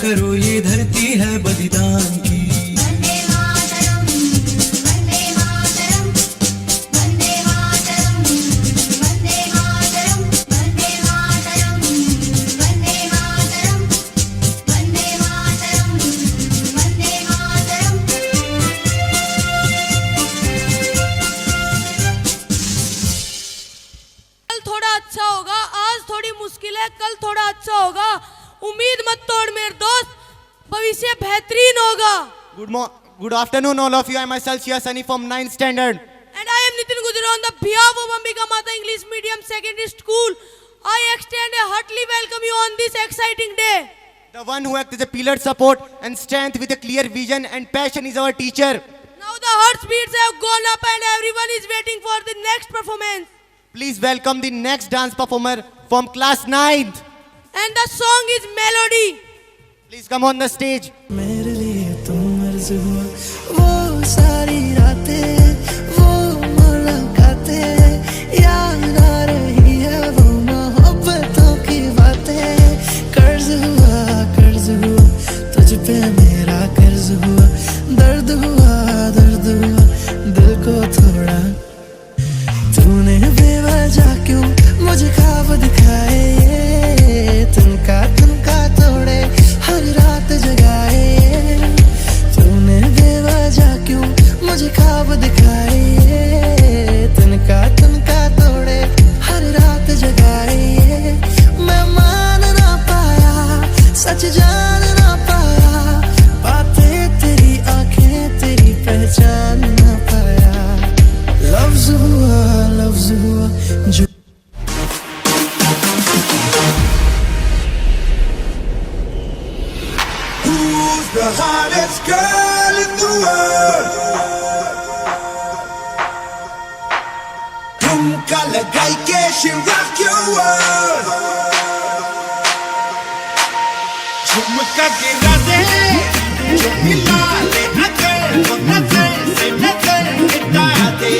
करो ये धरती है बलिदान की। वंदे मातरम, वंदे मातरम, वंदे मातरम, वंदे मातरम, वंदे मातरम, वंदे मातरम, वंदे मातरम, वंदे मातरम। कल थोड़ा अच्छा होगा, आज थोड़ी मुश्किल है, कल थोड़ा अच्छा होगा। उम्मीद मत तोड़ मेरे दोस्त, भविष्य बेहतरीन होगा। Good afternoon, all of you. I myself, Shia Sunny from 9th standard. And I am Nitin Gujral on the behalf of Ambika Mata English Medium Secondary School. I extend a heartily welcome you on this exciting day. The one who acts as a pillar, support and strength with a clear vision and passion is our teacher. Now the heartbeats have gone up and everyone is waiting for the next performance. Please welcome the next dance performer from class 9th. And the song is Melody. Please come on the stage. मेरे लिए तुम मर्ज हुआ वो सारी रातें, वो मुलाकातें, याद आ रही है वो मोहब्बतों की बातें। कर्ज हुआ तुझ पे मेरा कर्ज हुआ, दर्द हुआ दिल को थोड़ा। तूने बेवजह क्यों मुझे ख्वाब दिखाए, तुनका तोड़े हर रात जगाए। तूने बेवजह क्यों मुझे ख्वाब दिखाए, तुनका तोड़े हर रात जगाए। मैं मान ना पाया, सच जान ना पाया, बातें तेरी आंखें तेरी पहचान ना पाया। लफ्ज हुआ जो The hottest girl in the world. Tumka lagai ke she rock your world. Jhumka gira de, jo hila le nazar se nazar hita de.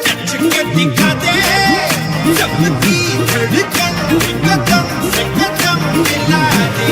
Nach ke dikha de, sabki धड़कन कदम से कदम मिला दे।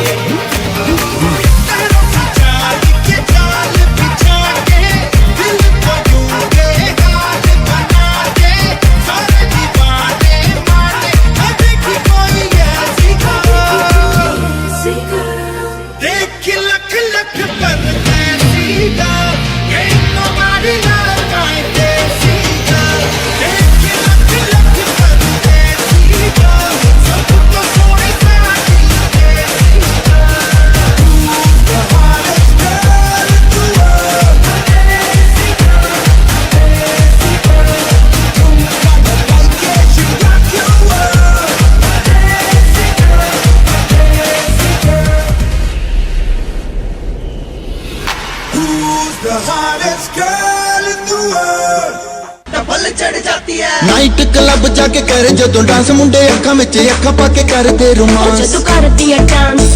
नाइट क्लब जाके करे जो dance, मुंडे अखा विच अखा पाके करदे romance. तू करदी है डांस,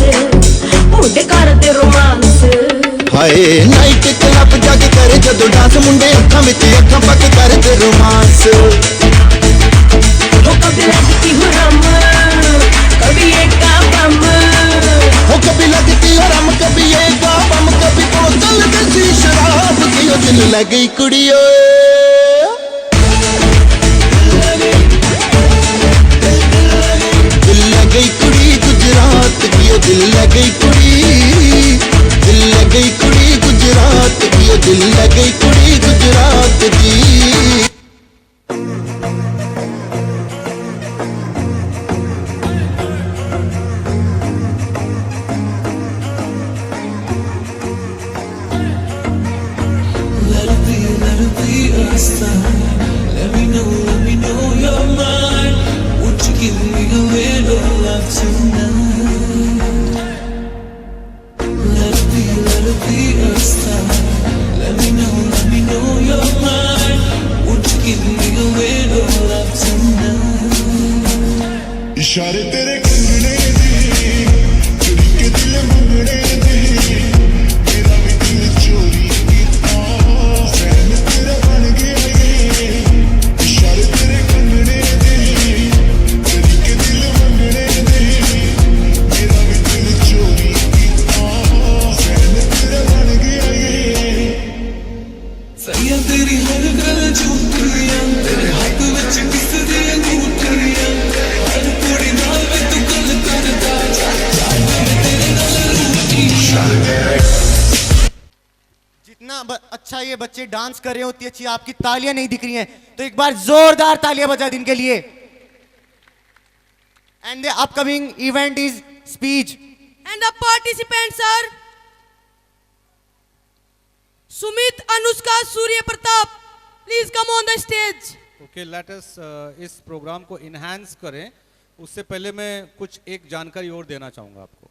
मुंडे करदे रोमांस। हाय नाइट क्लब जाके करे जो डांस, मुंडे अखा विच अखा पाके करदे रोमांस। हो कभी लगती हूँ रम, कभी एक का बम। हो कभी लगती हो रम, कभी एक का बम, कभी बोतल जैसी शराब की ओ दिल लगी कुड़ियो। गई कुड़ी गुजरात की, दिल गई कुड़ी, दिल गई कुड़ी गुजरात की, दिल गई कुड़ी गुजरात की। Let me know your mind. Would you give me a little love tonight? अच्छा ये बच्चे डांस कर रहे हो, उतनी अच्छी आपकी तालियां नहीं दिख रही हैं, तो एक बार जोरदार तालियां बजा दें इनके लिए। And the upcoming event is speech And the participants are Sumit, Anushka, Surya Pratap. Please come on the stage. Okay, let us इस प्रोग्राम को इन्हांस करें। उससे पहले मैं कुछ एक जानकारी और देना चाहूँगा आपको,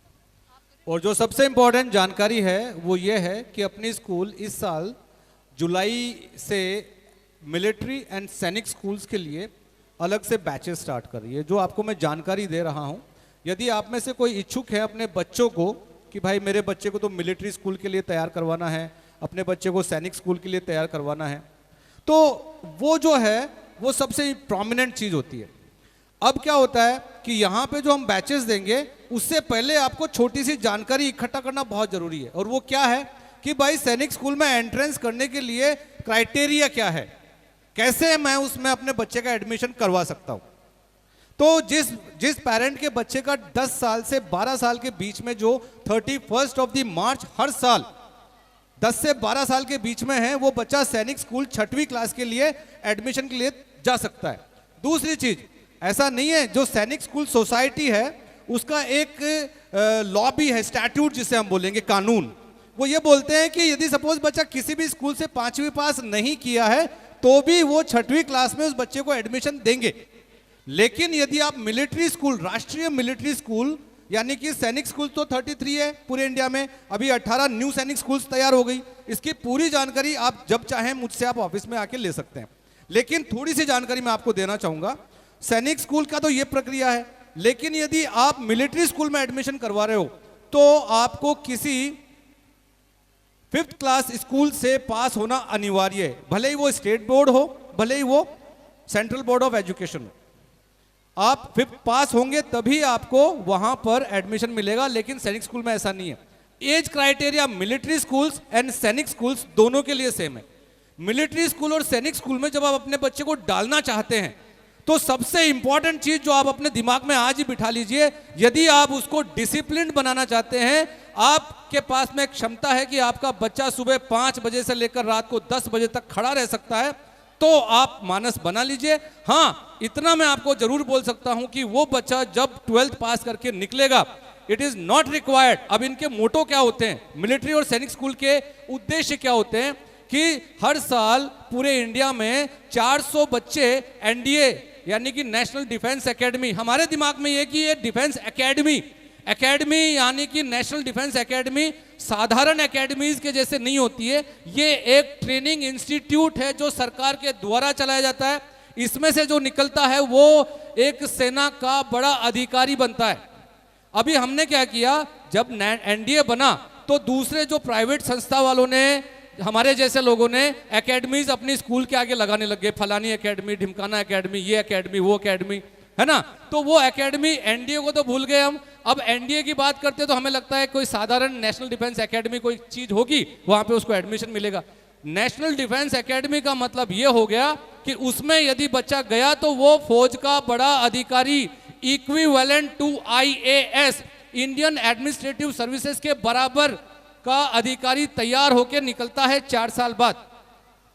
और जो सबसे इम्पोर्टेंट जानकारी है वो ये है कि अपनी स्कूल इस साल जुलाई से मिलिट्री एंड सैनिक स्कूल्स के लिए अलग से बैचेस स्टार्ट कर रही है। जो आपको मैं जानकारी दे रहा हूँ, यदि आप में से कोई इच्छुक है अपने बच्चों को कि भाई मेरे बच्चे को तो मिलिट्री स्कूल के लिए तैयार करवाना है, अपने बच्चे को सैनिक स्कूल के लिए तैयार करवाना है, तो वो जो है वो सबसे प्रोमिनेंट चीज़ होती है। अब क्या होता है कि यहाँ पे जो हम बैचेस देंगे उससे पहले आपको छोटी सी जानकारी इकट्ठा करना बहुत ज़रूरी है, और वो क्या है कि भाई सैनिक स्कूल में एंट्रेंस करने के लिए क्राइटेरिया क्या है, कैसे मैं उसमें अपने बच्चे का एडमिशन करवा सकता हूँ। तो जिस पेरेंट के बच्चे का 10 साल से 12 साल के बीच में जो 31 ऑफ द मार्च हर साल 10 से 12 साल के बीच में है, वो बच्चा सैनिक स्कूल 6वीं क्लास के लिए एडमिशन के लिए जा सकता है। दूसरी चीज, ऐसा नहीं है, जो सैनिक स्कूल सोसाइटी है उसका एक लॉ भी है, स्टैट्यूट जिसे हम बोलेंगे, कानून। वो ये बोलते हैं कि यदि सपोज बच्चा किसी भी स्कूल से 5वीं पास नहीं किया है तो भी वो 6वीं क्लास में उस बच्चे को एडमिशन देंगे। लेकिन यदि आप मिलिट्री स्कूल, राष्ट्रीय मिलिट्री स्कूल यानी कि सैनिक स्कूल तो 33 है पूरे इंडिया में, अभी 18 न्यू सैनिक स्कूल्स तैयार हो गई। इसकी पूरी जानकारी आप जब चाहें मुझसे आप ऑफिस में आके ले सकते हैं। लेकिन थोड़ी सी जानकारी मैं आपको देना चाहूंगा। सैनिक स्कूल का तो ये प्रक्रिया है, लेकिन यदि आप मिलिट्री स्कूल में एडमिशन करवा रहे हो तो आपको किसी 5th क्लास स्कूल से पास होना अनिवार्य है, भले ही वो स्टेट बोर्ड हो, भले ही वो सेंट्रल बोर्ड ऑफ एजुकेशन हो। आप 5th पास होंगे तभी आपको वहां पर एडमिशन मिलेगा, लेकिन सैनिक स्कूल में ऐसा नहीं है। Age criteria military schools and सैनिक स्कूल्स दोनों के लिए सेम है। मिलिट्री स्कूल और सैनिक स्कूल में जब आप अपने बच्चे को डालना चाहते हैं तो सबसे इंपॉर्टेंट चीज जो आप अपने दिमाग में आज ही बिठा लीजिए, यदि आप उसको डिसिप्लिन बनाना चाहते हैं, आपके पास में क्षमता है कि आपका बच्चा सुबह 5 बजे से लेकर रात को 10 बजे तक खड़ा रह सकता है, तो आप मानस बना लीजिए। हाँ, इतना मैं आपको जरूर बोल सकता हूं कि वो बच्चा जब 12th पास करके निकलेगा, इट इज नॉट रिक्वायर्ड। अब इनके मोटो क्या होते हैं, मिलिट्री और सैनिक स्कूल के उद्देश्य क्या होते हैं कि हर साल पूरे इंडिया में 400 बच्चे एनडीए यानी कि नेशनल डिफेंस एकेडमी, हमारे दिमाग में ये कि ये डिफेंस एकेडमी यानी कि नेशनल डिफेंस एकेडमी साधारण एकेडमीज के जैसे नहीं होती है। ये एक ट्रेनिंग इंस्टीट्यूट है जो सरकार के द्वारा चलाया जाता है। इसमें से जो निकलता है वो एक सेना का बड़ा अधिकारी बनता है। अभी हमने क्या किया, जब एनडीए बना तो दूसरे जो प्राइवेट संस्था वालों ने, हमारे जैसे लोगों ने एकेडमीज अपनी स्कूल के आगे लगाने लगे, फलानी एकेडमी, ढिमकाना एकेडमी, ये एकेडमी, वो एकेडमी, है ना। तो वो एकेडमी, एनडीए को तो भूल गए हम। अब एनडीए की बात करते तो हमें लगता है कोई साधारण नेशनल डिफेंस एकेडमी कोई चीज होगी, वहां पे उसको एडमिशन मिलेगा। नेशनल डिफेंस एकेडमी का मतलब ये हो गया कि उसमें यदि बच्चा गया तो वो फौज का बड़ा अधिकारी, equivalent to IAS, Indian administrative services के बराबर का अधिकारी तैयार होकर निकलता है 4 साल बाद।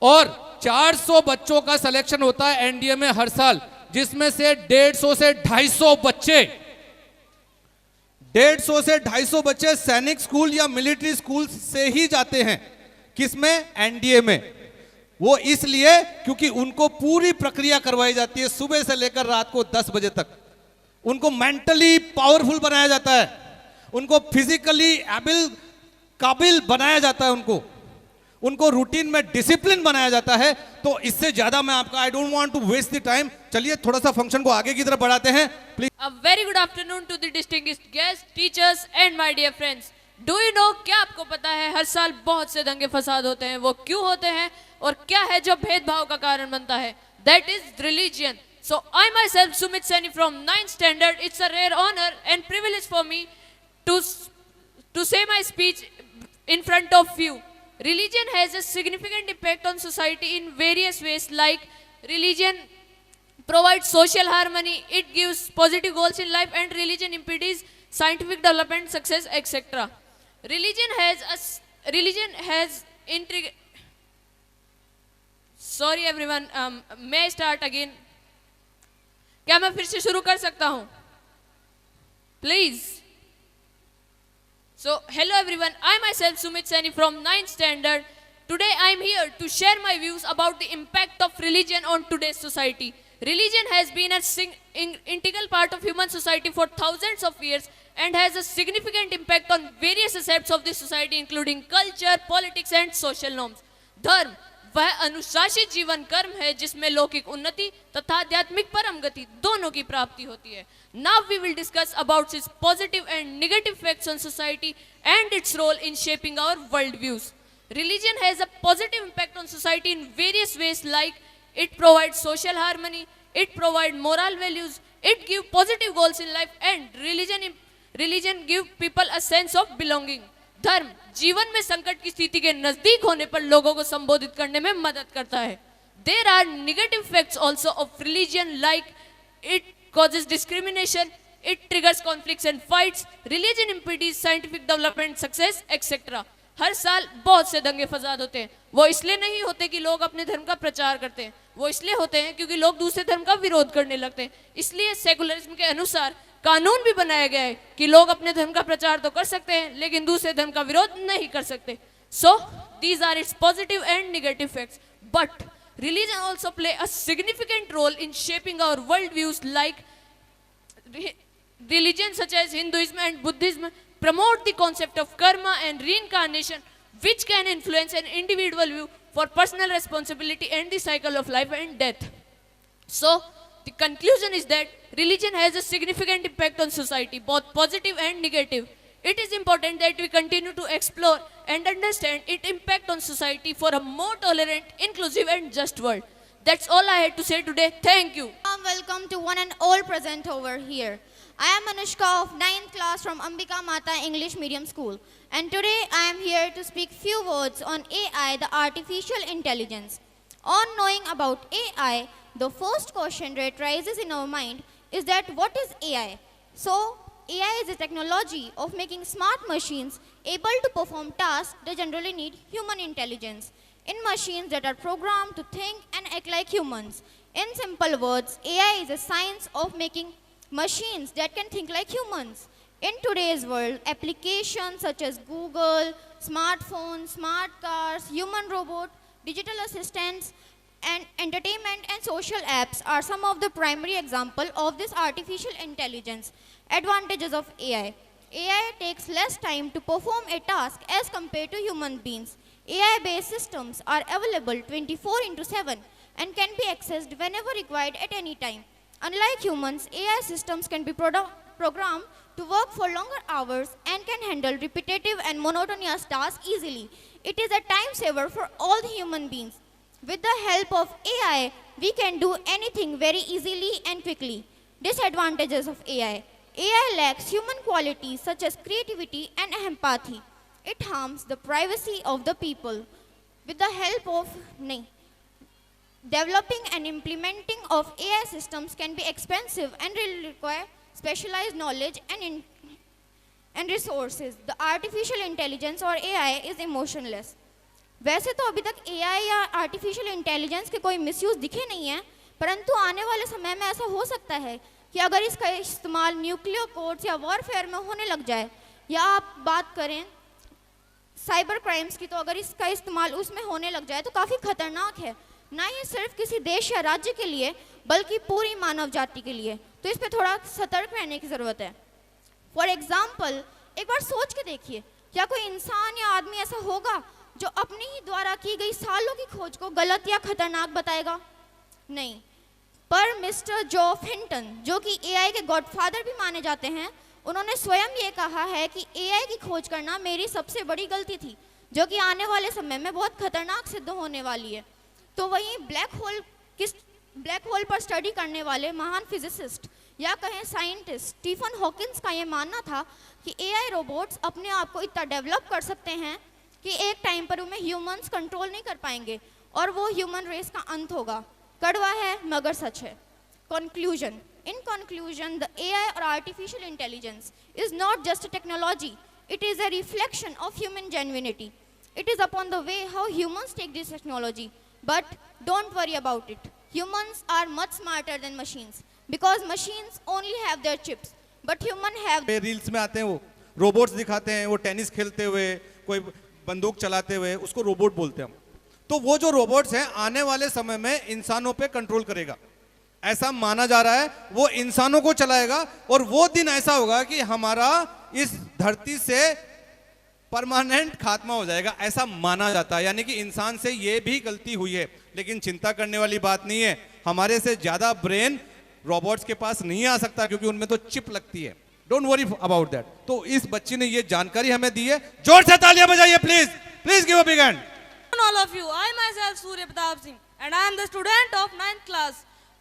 और 400 बच्चों का सिलेक्शन होता है एनडीए में हर साल, जिसमें से 150 से 250 बच्चे सैनिक स्कूल या मिलिट्री स्कूल से ही जाते हैं। किसमें? एनडीए में। वो इसलिए क्योंकि उनको पूरी प्रक्रिया करवाई जाती है, सुबह से लेकर रात को 10 बजे तक। उनको मेंटली पावरफुल बनाया जाता है, उनको फिजिकली काबिल बनाया जाता है, उनको रूटीन में डिसिप्लिन बनाया जाता है। तो इससे ज्यादा मैं आपका, I don't want to waste the time, चलिए थोड़ा सा फंक्शन को आगे की तरफ बढ़ाते हैं please. A very good afternoon to the distinguished guests, teachers and my dear friends. Do you know, क्या आपको पता है हर साल बहुत से दंगे फसाद होते हैं, वो क्यों होते हैं और क्या है जो भेदभाव का कारण बनता है? That is religion. So I myself, Sumit Saini from 9th standard, it's a rare honor and privilege for me to say my speech in front of you. Religion has a significant impact on society in various ways, like religion provides social harmony, it gives positive goals in life, and religion impedes scientific development, success, etc. Religion has sorry everyone, मैं start again. क्या मैं फिर से शुरू कर सकता हूं please? So, hello everyone, I myself Sumit Saini from 9th standard. Today I am here to share my views about the impact of religion on today's society. Religion has been an integral part of human society for thousands of years and has a significant impact on various aspects of the society including culture, politics and social norms. धर्म वह अनुशासित जीवन कर्म है जिसमें लौकिक उन्नति तथा आध्यात्मिक परम गति दोनों की प्राप्ति होती है. Now we will discuss about its positive and negative effects on society and its role in shaping our world views. Religion has a positive impact on society in various ways, like it provides social harmony, it provides moral values, it gives positive goals in life, and religion gives people a sense of belonging. धर्म जीवन में संकट की स्थिति के नजदीक होने पर लोगों को संबोधित करने में मदद करता है. There are negative effects also of religion, like it causes discrimination, it triggers conflicts and fights, religion impedes scientific development, success, etc. हर साल बहुत से दंगे फसाद होते हैं. वो इसलिए नहीं होते कि लोग अपने धर्म का प्रचार करते हैं, वो इसलिए होते हैं क्योंकि लोग दूसरे धर्म का विरोध करने लगते हैं. इसलिए सेकुलरिज्म के अनुसार कानून भी बनाया गया है कि लोग अपने धर्म का प्रचार तो कर सकते हैं लेकिन दूसरे धर्म का विरोध नहीं कर सकते. So these are its positive and negative effects. But religion also play a significant role in shaping our world views, like religions such as Hinduism and Buddhism promote the concept of karma and reincarnation, which can influence an individual view for personal responsibility and the cycle of life and death. So the conclusion is that religion has a significant impact on society, both positive and negative. It is important that we continue to explore and understand its impact on society for a more tolerant, inclusive and just world. That's all I had to say today. Thank you. Welcome to one and all present over here. I am Anushka of 9th class from Ambika Mata English Medium School, and today I am here to speak few words on AI, the artificial intelligence. On knowing about AI, the first question that rises in our mind is that what is AI? So, AI is a technology of making smart machines able to perform tasks that generally need human intelligence, in machines that are programmed to think and act like humans. In simple words, AI is a science of making machines that can think like humans. In today's world, applications such as Google, smartphones, smart cars, human robot, digital assistants, and entertainment and social apps are some of the primary examples of this artificial intelligence. Advantages of AI. AI takes less time to perform a task as compared to human beings. AI-based systems are available 24/7 and can be accessed whenever required at any time. Unlike humans, AI systems can be programmed to work for longer hours and can handle repetitive and monotonous tasks easily. It is a time saver for all the human beings. With the help of AI, we can do anything very easily and quickly. Disadvantages of AI. AI lacks human qualities such as creativity and empathy. It harms the privacy of the people. With the help of developing and implementing of AI systems can be expensive and will require specialized knowledge and resources. The artificial intelligence or AI is emotionless. वैसे तो अभी तक AI या artificial intelligence के कोई misuse दिखे नहीं हैं, परंतु आने वाले समय में ऐसा हो सकता है कि अगर इसका इस्तेमाल न्यूक्लियर कोड्स या वॉरफेयर में होने लग जाए, या आप बात करें साइबर क्राइम्स की, तो अगर इसका इस्तेमाल उसमें होने लग जाए तो काफ़ी खतरनाक है, ना ही सिर्फ किसी देश या राज्य के लिए बल्कि पूरी मानव जाति के लिए. तो इस पर थोड़ा सतर्क रहने की ज़रूरत है. फॉर एग्जाम्पल, एक बार सोच के देखिए, क्या कोई इंसान या आदमी ऐसा होगा जो अपने ही द्वारा की गई सालों की खोज को गलत या खतरनाक बताएगा? नहीं. पर मिस्टर जॉफ हिंटन, जो कि एआई के गॉडफादर भी माने जाते हैं, उन्होंने स्वयं ये कहा है कि एआई की खोज करना मेरी सबसे बड़ी गलती थी, जो कि आने वाले समय में बहुत खतरनाक सिद्ध होने वाली है. तो वहीं ब्लैक होल पर स्टडी करने वाले महान फिजिसिस्ट या कहें साइंटिस्ट स्टीफन हॉकिंस का ये मानना था कि एआई रोबोट्स अपने आप को इतना डेवलप कर सकते हैं कि एक टाइम पर उन्हें ह्यूमंस कंट्रोल नहीं कर पाएंगे और वो ह्यूमन रेस का अंत होगा. कड़वा है मगर सच है. Conclusion. In conclusion, the AI or artificial intelligence is not just a technology, it is a reflection of human genuinity. It is upon the way how humans take this technology, But don't worry about it. Humans are much smarter than machines because machines only have their chips, but humans have. Reels में आते हैं वो robots दिखाते हैं, वो tennis खेलते हुए, कोई बंदूक चलाते हुए, उसको रोबोट बोलते हैं हम। तो वो जो रोबोट्स हैं आने वाले समय में इंसानों पे कंट्रोल करेगा, ऐसा माना जा रहा है। वो इंसानों को चलाएगा और वो दिन ऐसा होगा कि हमारा इस धरती से परमानेंट खात्मा हो जाएगा, ऐसा माना जाता है। यानी कि इंसान से ये भी गलती हुई है, लेकिन चिंता करने वाली बात नहीं है। हमारे से ज्यादा ब्रेन रोबोट्स के पास नहीं आ सकता क्योंकि उनमें तो चिप लगती है। Don't worry about that. तो इस बच्ची ने ये जानकारी हमें दी है। जोर से तालियां बजाइए please, please give a big hand. All of you, I myself Surya Pratap Singh and I am the student of 9th class.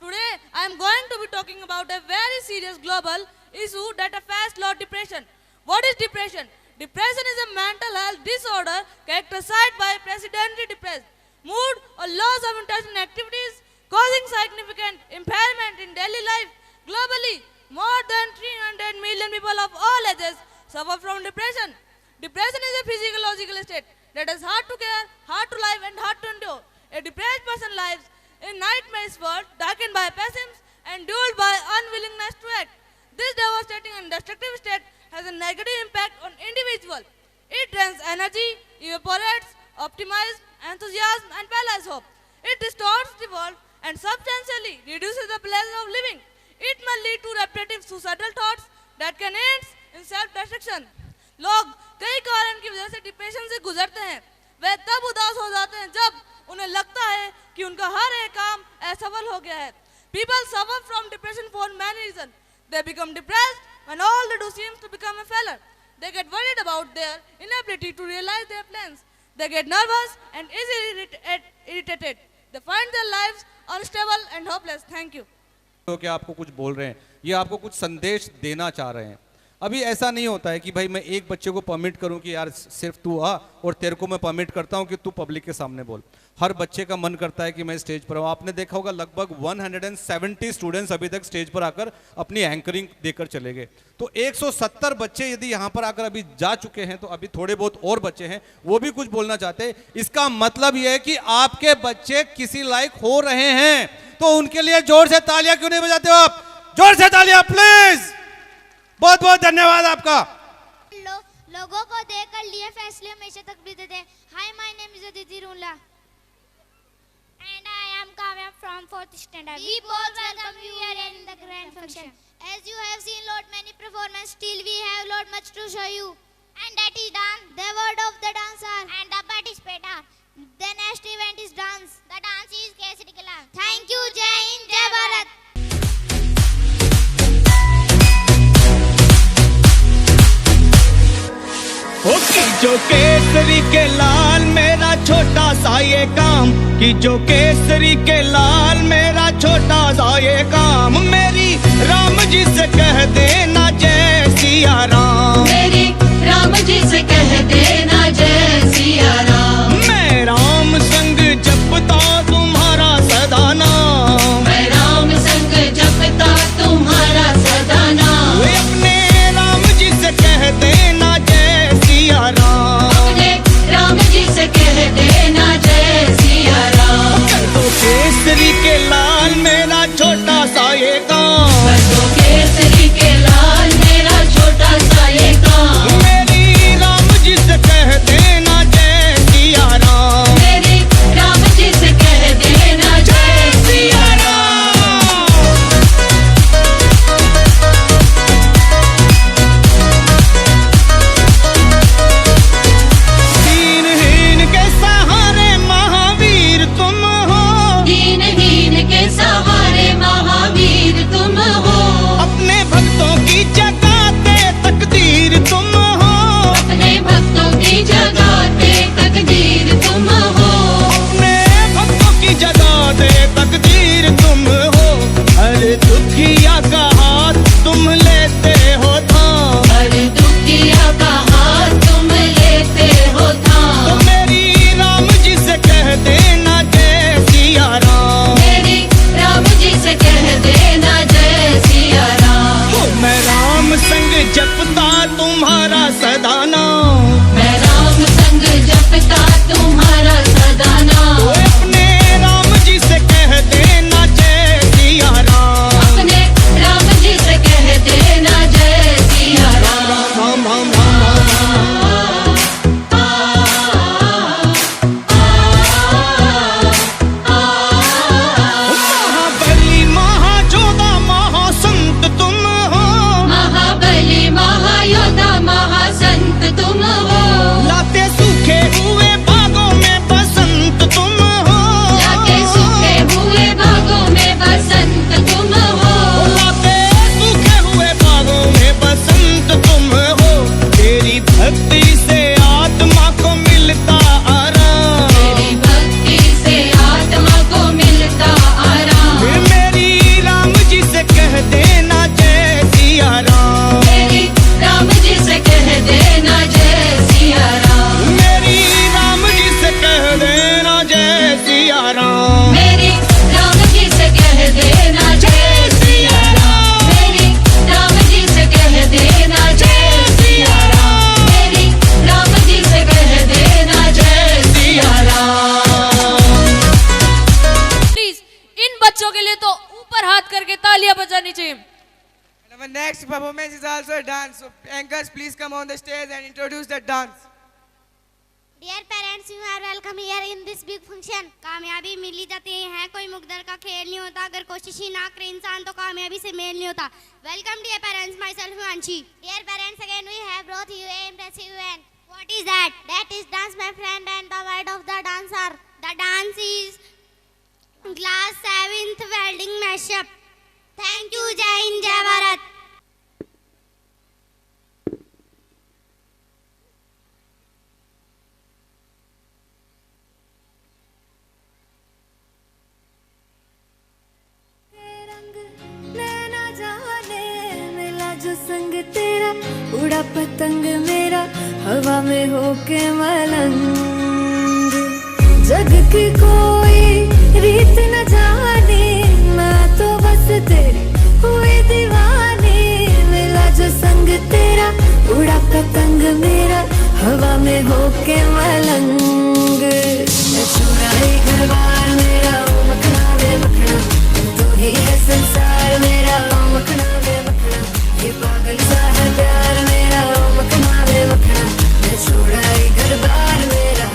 Today I am going to be talking about a very serious global issue that affects lot depression. What is depression? Depression is a mental health disorder characterized by persistently depressed mood or loss of interest in activities causing significant impairment in daily life. Globally, more than 300 million people of all ages suffer from depression. Depression is a physiological state that is hard to care, hard to live and hard to endure. A depressed person lives in nightmares world darkened by pessimism and fueled by unwillingness to act. This devastating and destructive state has a negative impact on individual. It drains energy, evaporates, optimizes enthusiasm and paralyzes hope. It distorts the world and substantially reduces the pleasure of living. It may lead to repetitive suicidal thoughts that can end in self-destruction. लोग कई कारण की वजह से depression से गुजरते हैं। वे तब उदास हो जाते हैं जब उन्हें लगता है कि उनका हर एक काम असफल हो गया है। People suffer from depression for many reasons. They become depressed when all they do seems to become a failure. They get worried about their inability to realize their plans. They get nervous and easily irritated. They find their lives unstable and hopeless. Thank you. तो क्या आपको कुछ बोल रहे हैं, ये आपको कुछ संदेश देना चाह रहे हैं। अभी ऐसा नहीं होता है कि भाई मैं एक बच्चे को परमिट करूं कि यार सिर्फ तू आ और तेरे को मैं परमिट करता हूं कि तू पब्लिक के सामने बोल। हर बच्चे का मन करता है कि मैं स्टेज पर आऊं। आपने देखा होगा लगभग 170 स्टूडेंट्स अभी तक स्टेज पर आकर अपनी एंकरिंग देकर चले गए। तो 170 बच्चे यदि यहाँ पर आकर अभी जा चुके हैं तो अभी थोड़े बहुत और बच्चे हैं, वो भी कुछ बोलना चाहते हैं। इसका मतलब यह है कि आपके बच्चे किसी लायक हो रहे हैं, तो उनके लिए जोर से तालियां क्यों नहीं बजाते हो आप? जोर से तालियां प्लीज। बहुत बहुत धन्यवाद आपका। लोगों को देखकर लिए फैसले हमेशा तक बीते थे। Hi, my name is Aditi Rula and I am Kavya from 4th standard. We both welcome you here in the grand function. As you have seen lot many performance, still we have lot much to show you. And that is dance. The word of the dancer and the participator. The next event is dance. The dance is Kesari Kala. Thank you. Jai Hind, Jai Bharat. ओ की जो केसरी के लाल मेरा छोटा सा ये काम, की जो केसरी के लाल मेरा छोटा सा ये काम, मेरी राम जी से कह देना जय सिया राम, मेरी राम जी से कह देना जय सिया राम। मैं राम संग जपता तुम्हारा सदा नाम, मैं राम संग जपता तुम्हारा सदा नाम। वे अपने राम जी से कह देना जय सिया राम, अपने राम जी से कह देना जय सिया राम। कर दो केसरी के लाल मेरा छोटा सा ये काम, कर दो केसरी के लाल मेरा छोटा सा ये काम, मेरी राम जी से कह देना जय सिया राम, मेरी राम जी से कह देना जय सिया राम। दीनहीन के सहारे महावीर तुम हो, दीनहीन के सहारे महावीर तुम हो, अपने भक्तों की जगाते तकदीर तुम हो, अपने भक्तों की जगाते तकदीर तुम हो, अपने भक्तों की जगाते तकदीर तुम हो, हर दुखिया का हाथ तुम लेते हो थाम, हर दुखिया का हाथ तुम लेते हो तो थाम, मेरी राम जी से कह देना जय सिया राम, मेरी राम जी से कह देना जय सिया राम। ओ मैं राम संग जपता तुम्हारा सदा नाम, मैं राम संग जपता तुम्हारा सदा नाम, ओ अपने महाबली महाजोधा महासंत तुम हो, महाबली महायोधा महासंत तुम हो, लाते सूखे हुए बागों में बसंत तुम हो, लाते सूखे हुए बागों में बसंत तुम हो, लाते सूखे हुए बागों में बसंत तुम हो। तेरी भक्ति से आत्मा को मिलता आराम, तेरी भक्ति से आत्मा को मिलता आराम, फिर मेरी राम जी से कह देना जय सिया राम, मेरी राम जी से कह देना जय सिया राम, मेरी राम जी से कह देना जय सिया राम, मेरी राम जी से कह देना जय सिया राम, मेरी राम जी से कह देना जय सिया राम, मेरी राम जी से कह देना जय सिया राम। प्लीज इन बच्चों के लिए तो ऊपर हाथ करके तालियां बजानी चाहिए। Our next performance is also a dance. So anchors, please come on the stage and introduce the dance. Dear parents, you are welcome here in this big function. कामयाबी मिली जाती है, कोई मुकद्दर का खेल नहीं होता। अगर कोशिश ही ना करे इंसान तो कामयाबी से मेल नहीं होता। Welcome dear parents, myself Himanshi. Dear parents, again we have brought you a impressive event. What is that? That is dance, my friend, and the word of the dancer. The dance is class 7th welding mashup. Thank you, Jai Hind, Jai Bharat. नैना जाने मिला जो संग तेरा, उड़ा पतंग मेरा हवा में होके मलंग। जग की कोई रीत न जाने, मैं तो बस तेरी हुई दीवानी। मिला जो संग तेरा, उड़ा पतंग मेरा हवा में होके मलंग। मैं चुराई घर बार मेरा, ओ मखना वे मखना, तू ही है संसार मेरा, ओ मखना वे मखना। ये पागल सा है प्यार मेरा, ओ मखना वे मखना। मैं चुराई घर बार मेरा,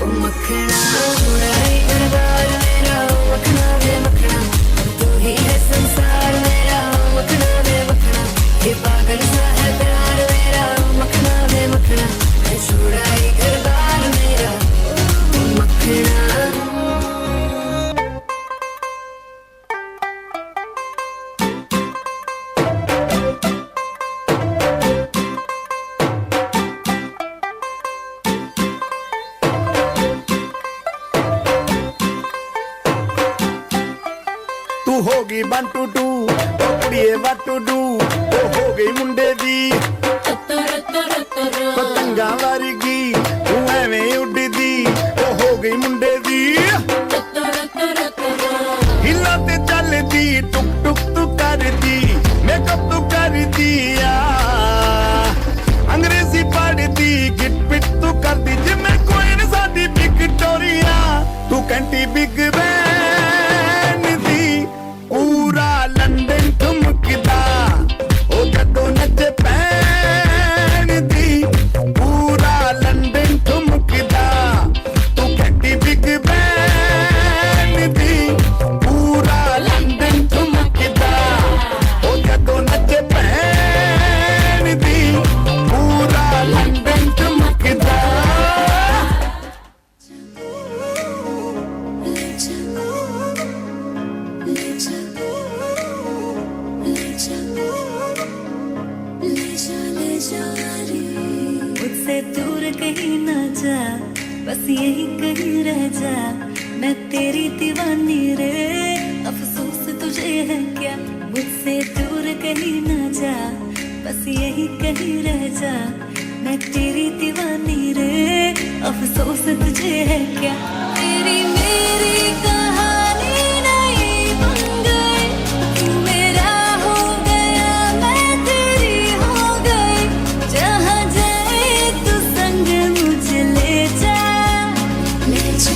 ओ मखना, चुराई घर बार मेरा, ओ मखना वे मखना। तू ही है संसार मेरा, ओ मखना वे मखना। ये पागल सा है प्यार मेरा, ओ मखना वे मखना। मैं चुराई घर बार मेरा, ओ मखना। तू होगी 1 2 2 कुड़िए what to do, ओ हो गई मुंडे दी पतंगा वर्गी, तू एवें उड़दी, ओ हो गई मुंडे दी। हिला ते चलदी, टुक टुक तू करदी, मेकअप तू करदी, अंग्रेजी पढ़दी, गिट पिट तू करदी, जिम्मे कोई न साडी विक्टोरिया। तू कंटी बिग बैन दी, पूरा लंदन ठुमकदा, ओ जदों नचे पैन दी, पूरा लंदन ठुमकदा। तू कंटी बिग बैन दी, पूरा लंदन ठुमकदा, ओ जदों नचे पैन दी, पूरा लंदन ठुमकदा। मुझसे दूर कहीं ना जा, बस यही कहीं रह जा। मैं तेरी दीवानी रे, अफसोस तुझे है क्या। मुझसे दूर कहीं ना जा, बस यही कहीं रह जा। मैं तेरी दीवानी रे, अफसोस तुझे है क्या। तेरी मेरी कहानी नहीं बन गई, तू मेरा हो गया, मैं तेरी हो गई। जहाँ जाए तू संग मुझे ले जा, ले जा,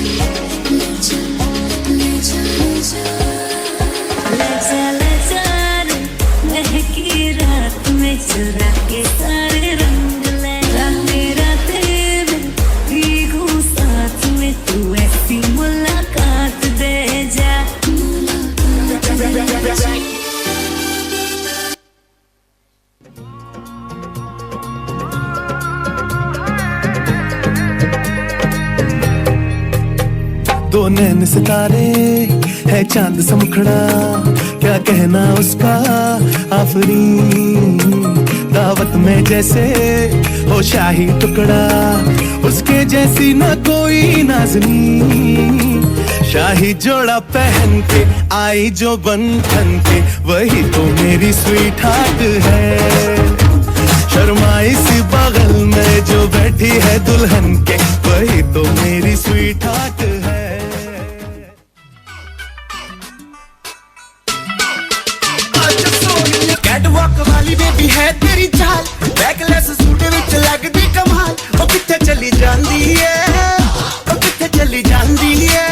ले जा, ले जा, ले जा, ले जा, ले जा रे। महकी रात में चुरा के सारे रंग ले दो नैन सितारे है चांद सा मुखड़ा, क्या कहना उसका आफरीन। दावत में जैसे हो शाही टुकड़ा, उसके जैसी ना कोई नाज़नीन। शाही जोड़ा पहन के आई जो बन ठन के, वही तो मेरी स्वीट हार्ट है। शर्माई सी बगल में जो बैठी है दुल्हन के, वही तो मेरी स्वीट हार्ट है। कैटवॉक वाली बेबी है तेरी चाल, बैकलेस सूट विच लगदी कमाल। ओ किथे चली जांदी है, ओ किथे चली जांदी है।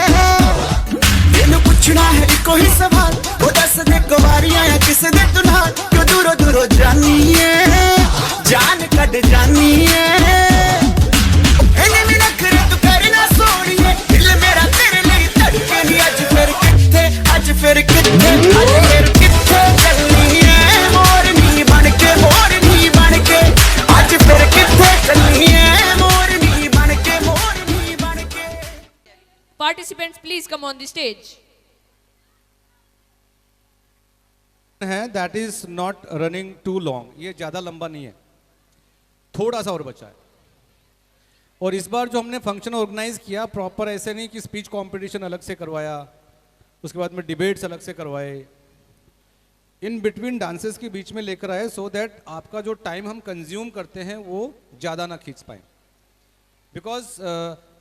तेनू पुछना है इको ही सवाल, ओ दस दे कुवारियां या किस दे तू नाल। क्यों दूरों दूरों जानी है, जान कट जानी है। इन्हें भी नखरे तू करना सोनिए, दिल मेरा तेरे लिए धड़के नहीं। आज फिर किथे, आज फिर किथे, आज फिर किथे चलनी है मोरनी बनके, मोरनी बनके। आज फिर किथे चलनी है मोरनी बनके, मोरनी बनके। Participants, please come on the stage. है that is not running too long, ये ज़्यादा लंबा नहीं है, थोड़ा सा और बचा है। और इस बार जो हमने फंक्शन ऑर्गेनाइज किया प्रॉपर ऐसे नहीं कि स्पीच कंपटीशन अलग से करवाया, उसके बाद में डिबेट्स अलग से करवाए, इन बिटवीन डांसेस के बीच में लेकर आए, सो दैट आपका जो टाइम हम कंज्यूम करते हैं वो ज़्यादा ना खींच पाए। बिकॉज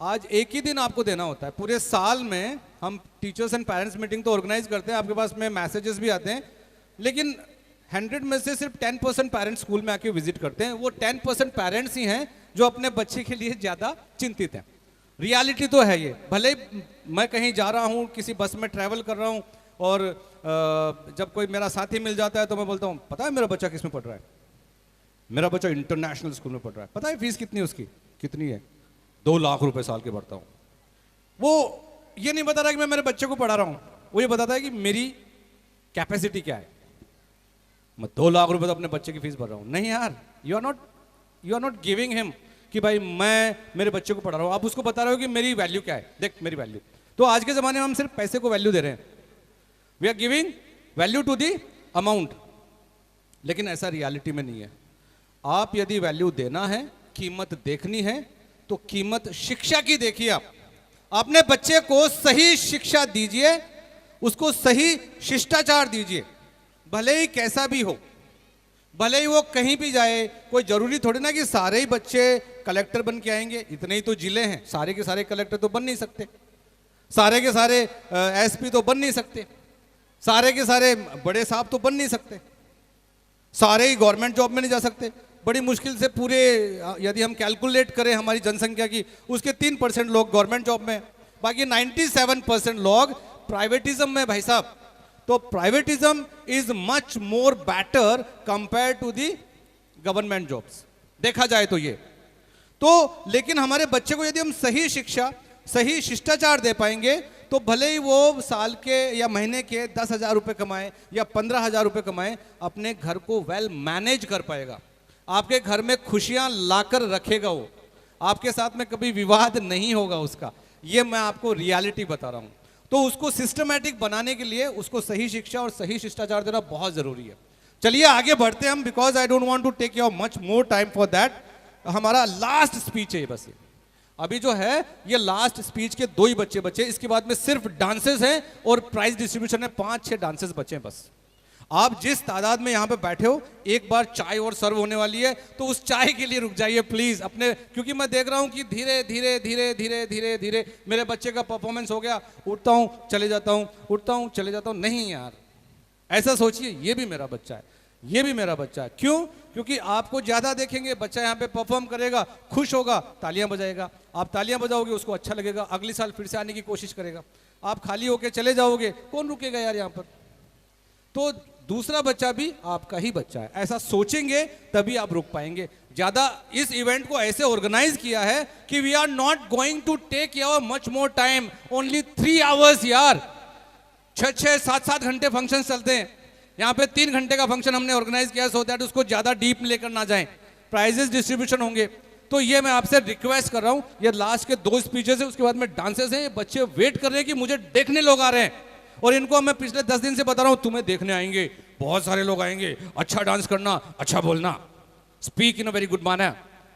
आज एक ही दिन आपको देना होता है, पूरे साल में हम टीचर्स एंड पेरेंट्स मीटिंग तो ऑर्गेनाइज करते हैं, आपके पास में मैसेजेस भी आते हैं, लेकिन 100 में से सिर्फ 10% पेरेंट्स स्कूल में आके विजिट करते हैं। वो 10% पेरेंट्स ही हैं जो अपने बच्चे के लिए ज़्यादा चिंतित हैं। रियलिटी तो है ये, भले मैं कहीं जा रहा हूँ, किसी बस में ट्रैवल कर रहा हूँ, और जब कोई मेरा साथी मिल जाता है तो मैं बोलता हूँ, पता है मेरा बच्चा किस में पढ़ रहा है? मेरा बच्चा इंटरनेशनल स्कूल में पढ़ रहा है। पता है फीस कितनी है उसकी? कितनी है? 2 लाख रुपए साल के भरता हूँ। वो ये नहीं बता रहा कि मैं मेरे बच्चे को पढ़ा रहा हूँ, वो ये बताता है कि मेरी कैपेसिटी क्या है। मैं 2 लाख रुपए तो अपने बच्चे की फीस भर रहा हूँ। नहीं यार, you are not giving him कि भाई मैं मेरे बच्चे को पढ़ा रहा हूँ, आप उसको बता रहे हो कि मेरी वैल्यू क्या है। देख मेरी वैल्यू तो आज के ज़माने में हम सिर्फ पैसे को वैल्यू दे रहे हैं, we are giving value to the amount, लेकिन ऐसा रियलिटी में नहीं है। आप यदि वैल्यू देना है, कीमत देखनी है, तो कीमत शिक्षा की देखिए। आप अपने बच्चे को सही शिक्षा दीजिए, उसको सही शिष्टाचार दीजिए, भले ही कैसा भी हो, भले ही वो कहीं भी जाए। कोई जरूरी थोड़ी ना कि सारे ही बच्चे कलेक्टर बन के आएंगे, इतने ही तो जिले हैं, सारे के सारे कलेक्टर तो बन नहीं सकते, सारे के सारे एसपी तो बन नहीं सकते, सारे के सारे बड़े साहब तो बन नहीं सकते, सारे ही गवर्नमेंट जॉब में नहीं जा सकते। बड़ी मुश्किल से पूरे यदि हम कैलकुलेट करें हमारी जनसंख्या की, उसके 3% लोग गवर्नमेंट जॉब में, बाकी 97% लोग प्राइवेटिज्म में। भाई साहब, तो privatism is much more better compare to the government jobs, देखा जाए तो ये तो। लेकिन हमारे बच्चे को यदि हम सही शिक्षा, सही शिष्टाचार दे पाएंगे, तो भले ही वो साल के या महीने के 10,000 रुपये कमाए या 15,000 रुपये कमाए, अपने घर को वेल मैनेज कर पाएगा, आपके घर में खुशियां लाकर रखेगा, वो आपके साथ में कभी विवाद नहीं होगा उसका। ये मैं आपको रियलिटी बता रहा हूं। तो उसको सिस्टमैटिक बनाने के लिए उसको सही शिक्षा और सही शिष्टाचार देना बहुत जरूरी है। चलिए आगे बढ़ते हैं हम, because I don't want to take your much more time for that. हमारा लास्ट स्पीच है बस ये, अभी जो है ये लास्ट स्पीच के 2 ही बच्चे बचे, इसके बाद में सिर्फ डांसेस हैं और प्राइज डिस्ट्रीब्यूशन है, 5-6 डांसेस बचे हैं बस। आप जिस तादाद में यहाँ पे बैठे हो, एक बार चाय और सर्व होने वाली है, तो उस चाय के लिए रुक जाइए प्लीज अपने, क्योंकि मैं देख रहा हूँ कि धीरे धीरे धीरे धीरे धीरे धीरे मेरे बच्चे का परफॉर्मेंस हो गया, उठता हूँ चले जाता हूँ, उठता हूँ चले जाता हूँ। नहीं यार, ऐसा सोचिए, ये भी मेरा बच्चा है, ये भी मेरा बच्चा है। क्यों? क्योंकि आपको ज्यादा देखेंगे, बच्चा यहाँ पे परफॉर्म करेगा, खुश होगा, तालियां बजाएगा, आप तालियां बजाओगे, उसको अच्छा लगेगा, अगले साल फिर से आने की कोशिश करेगा। आप खाली होके चले जाओगे, कौन रुकेगा यार यहाँ पर? तो दूसरा बच्चा भी आपका ही बच्चा है, ऐसा सोचेंगे तभी आप रुक पाएंगे। ज्यादा इस इवेंट को ऐसे ऑर्गेनाइज किया है कि we are not going to take your much more time, only 3 hours यार। 6-6, 7-7 घंटे फंक्शन चलते हैं, यहाँ पे 3 घंटे का फंक्शन हमने ऑर्गेनाइज किया, सो दैट उसको ज्यादा डीप लेकर ना जाएं। प्राइजेस डिस्ट्रीब्यूशन होंगे, तो ये मैं आपसे रिक्वेस्ट कर रहा हूँ, ये लास्ट के 2 स्पीचेस है, उसके बाद में डांसेस हैं। ये बच्चे वेट कर रहे हैं कि मुझे देखने लोग आ रहे हैं, और इनको मैं पिछले 10 दिन से बता रहा हूँ तुम्हें देखने आएंगे, बहुत सारे लोग आएंगे, अच्छा डांस करना, अच्छा बोलना, speak in a very good manner.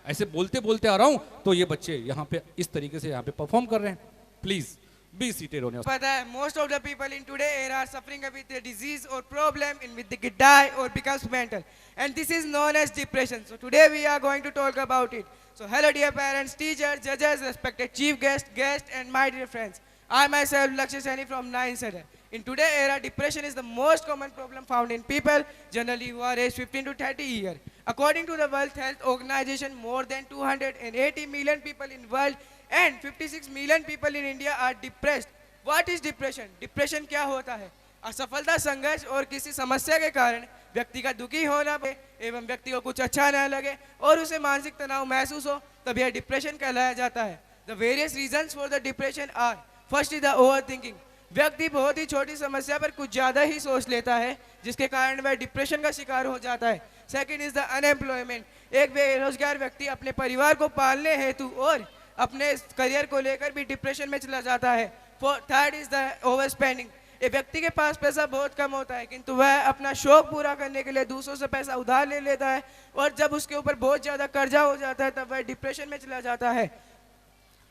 ऐसे बोलते बोलते आ रहा हूँ, तो ये बच्चे यहाँ पे इस तरीके से यहाँ पे परफॉर्म कर रहे हैं। Please be seated on your. पता है most of the people in today era are suffering with a disease or problem in which they could die or becomes mental, and this is known as depression. So today we are going to talk about it. So hello dear parents, teachers, judges, respected chief guest and my dear friends. I myself Lakshya Saini from 9th standard. In today's era, depression is the most common problem found in people generally who are aged 15 to 30 years. According to the World Health Organization, more than 280 million people in world and 56 million people in India are depressed. What is depression? Depression क्या होता है? असफलता, संघर्ष और किसी समस्या के कारण व्यक्ति का दुखी होना एवं व्यक्ति को कुछ अच्छा न लगे और उसे मानसिक तनाव महसूस हो, तब यह डिप्रेशन कहलाया जाता है. The various reasons for the depression are: first is the overthinking. व्यक्ति बहुत ही छोटी समस्या पर कुछ ज्यादा ही सोच लेता है, जिसके कारण वह डिप्रेशन का शिकार हो जाता है. Second is the unemployment. एक बेरोजगार व्यक्ति अपने परिवार को पालने हेतु और अपने करियर को लेकर भी डिप्रेशन में चला जाता है. Third is the over spending. एक व्यक्ति के पास पैसा बहुत कम होता है, किंतु वह अपना शौक पूरा करने के लिए दूसरों से पैसा उधार ले लेता है, और जब उसके ऊपर बहुत ज्यादा कर्जा हो जाता है तब वह डिप्रेशन में चला जाता है.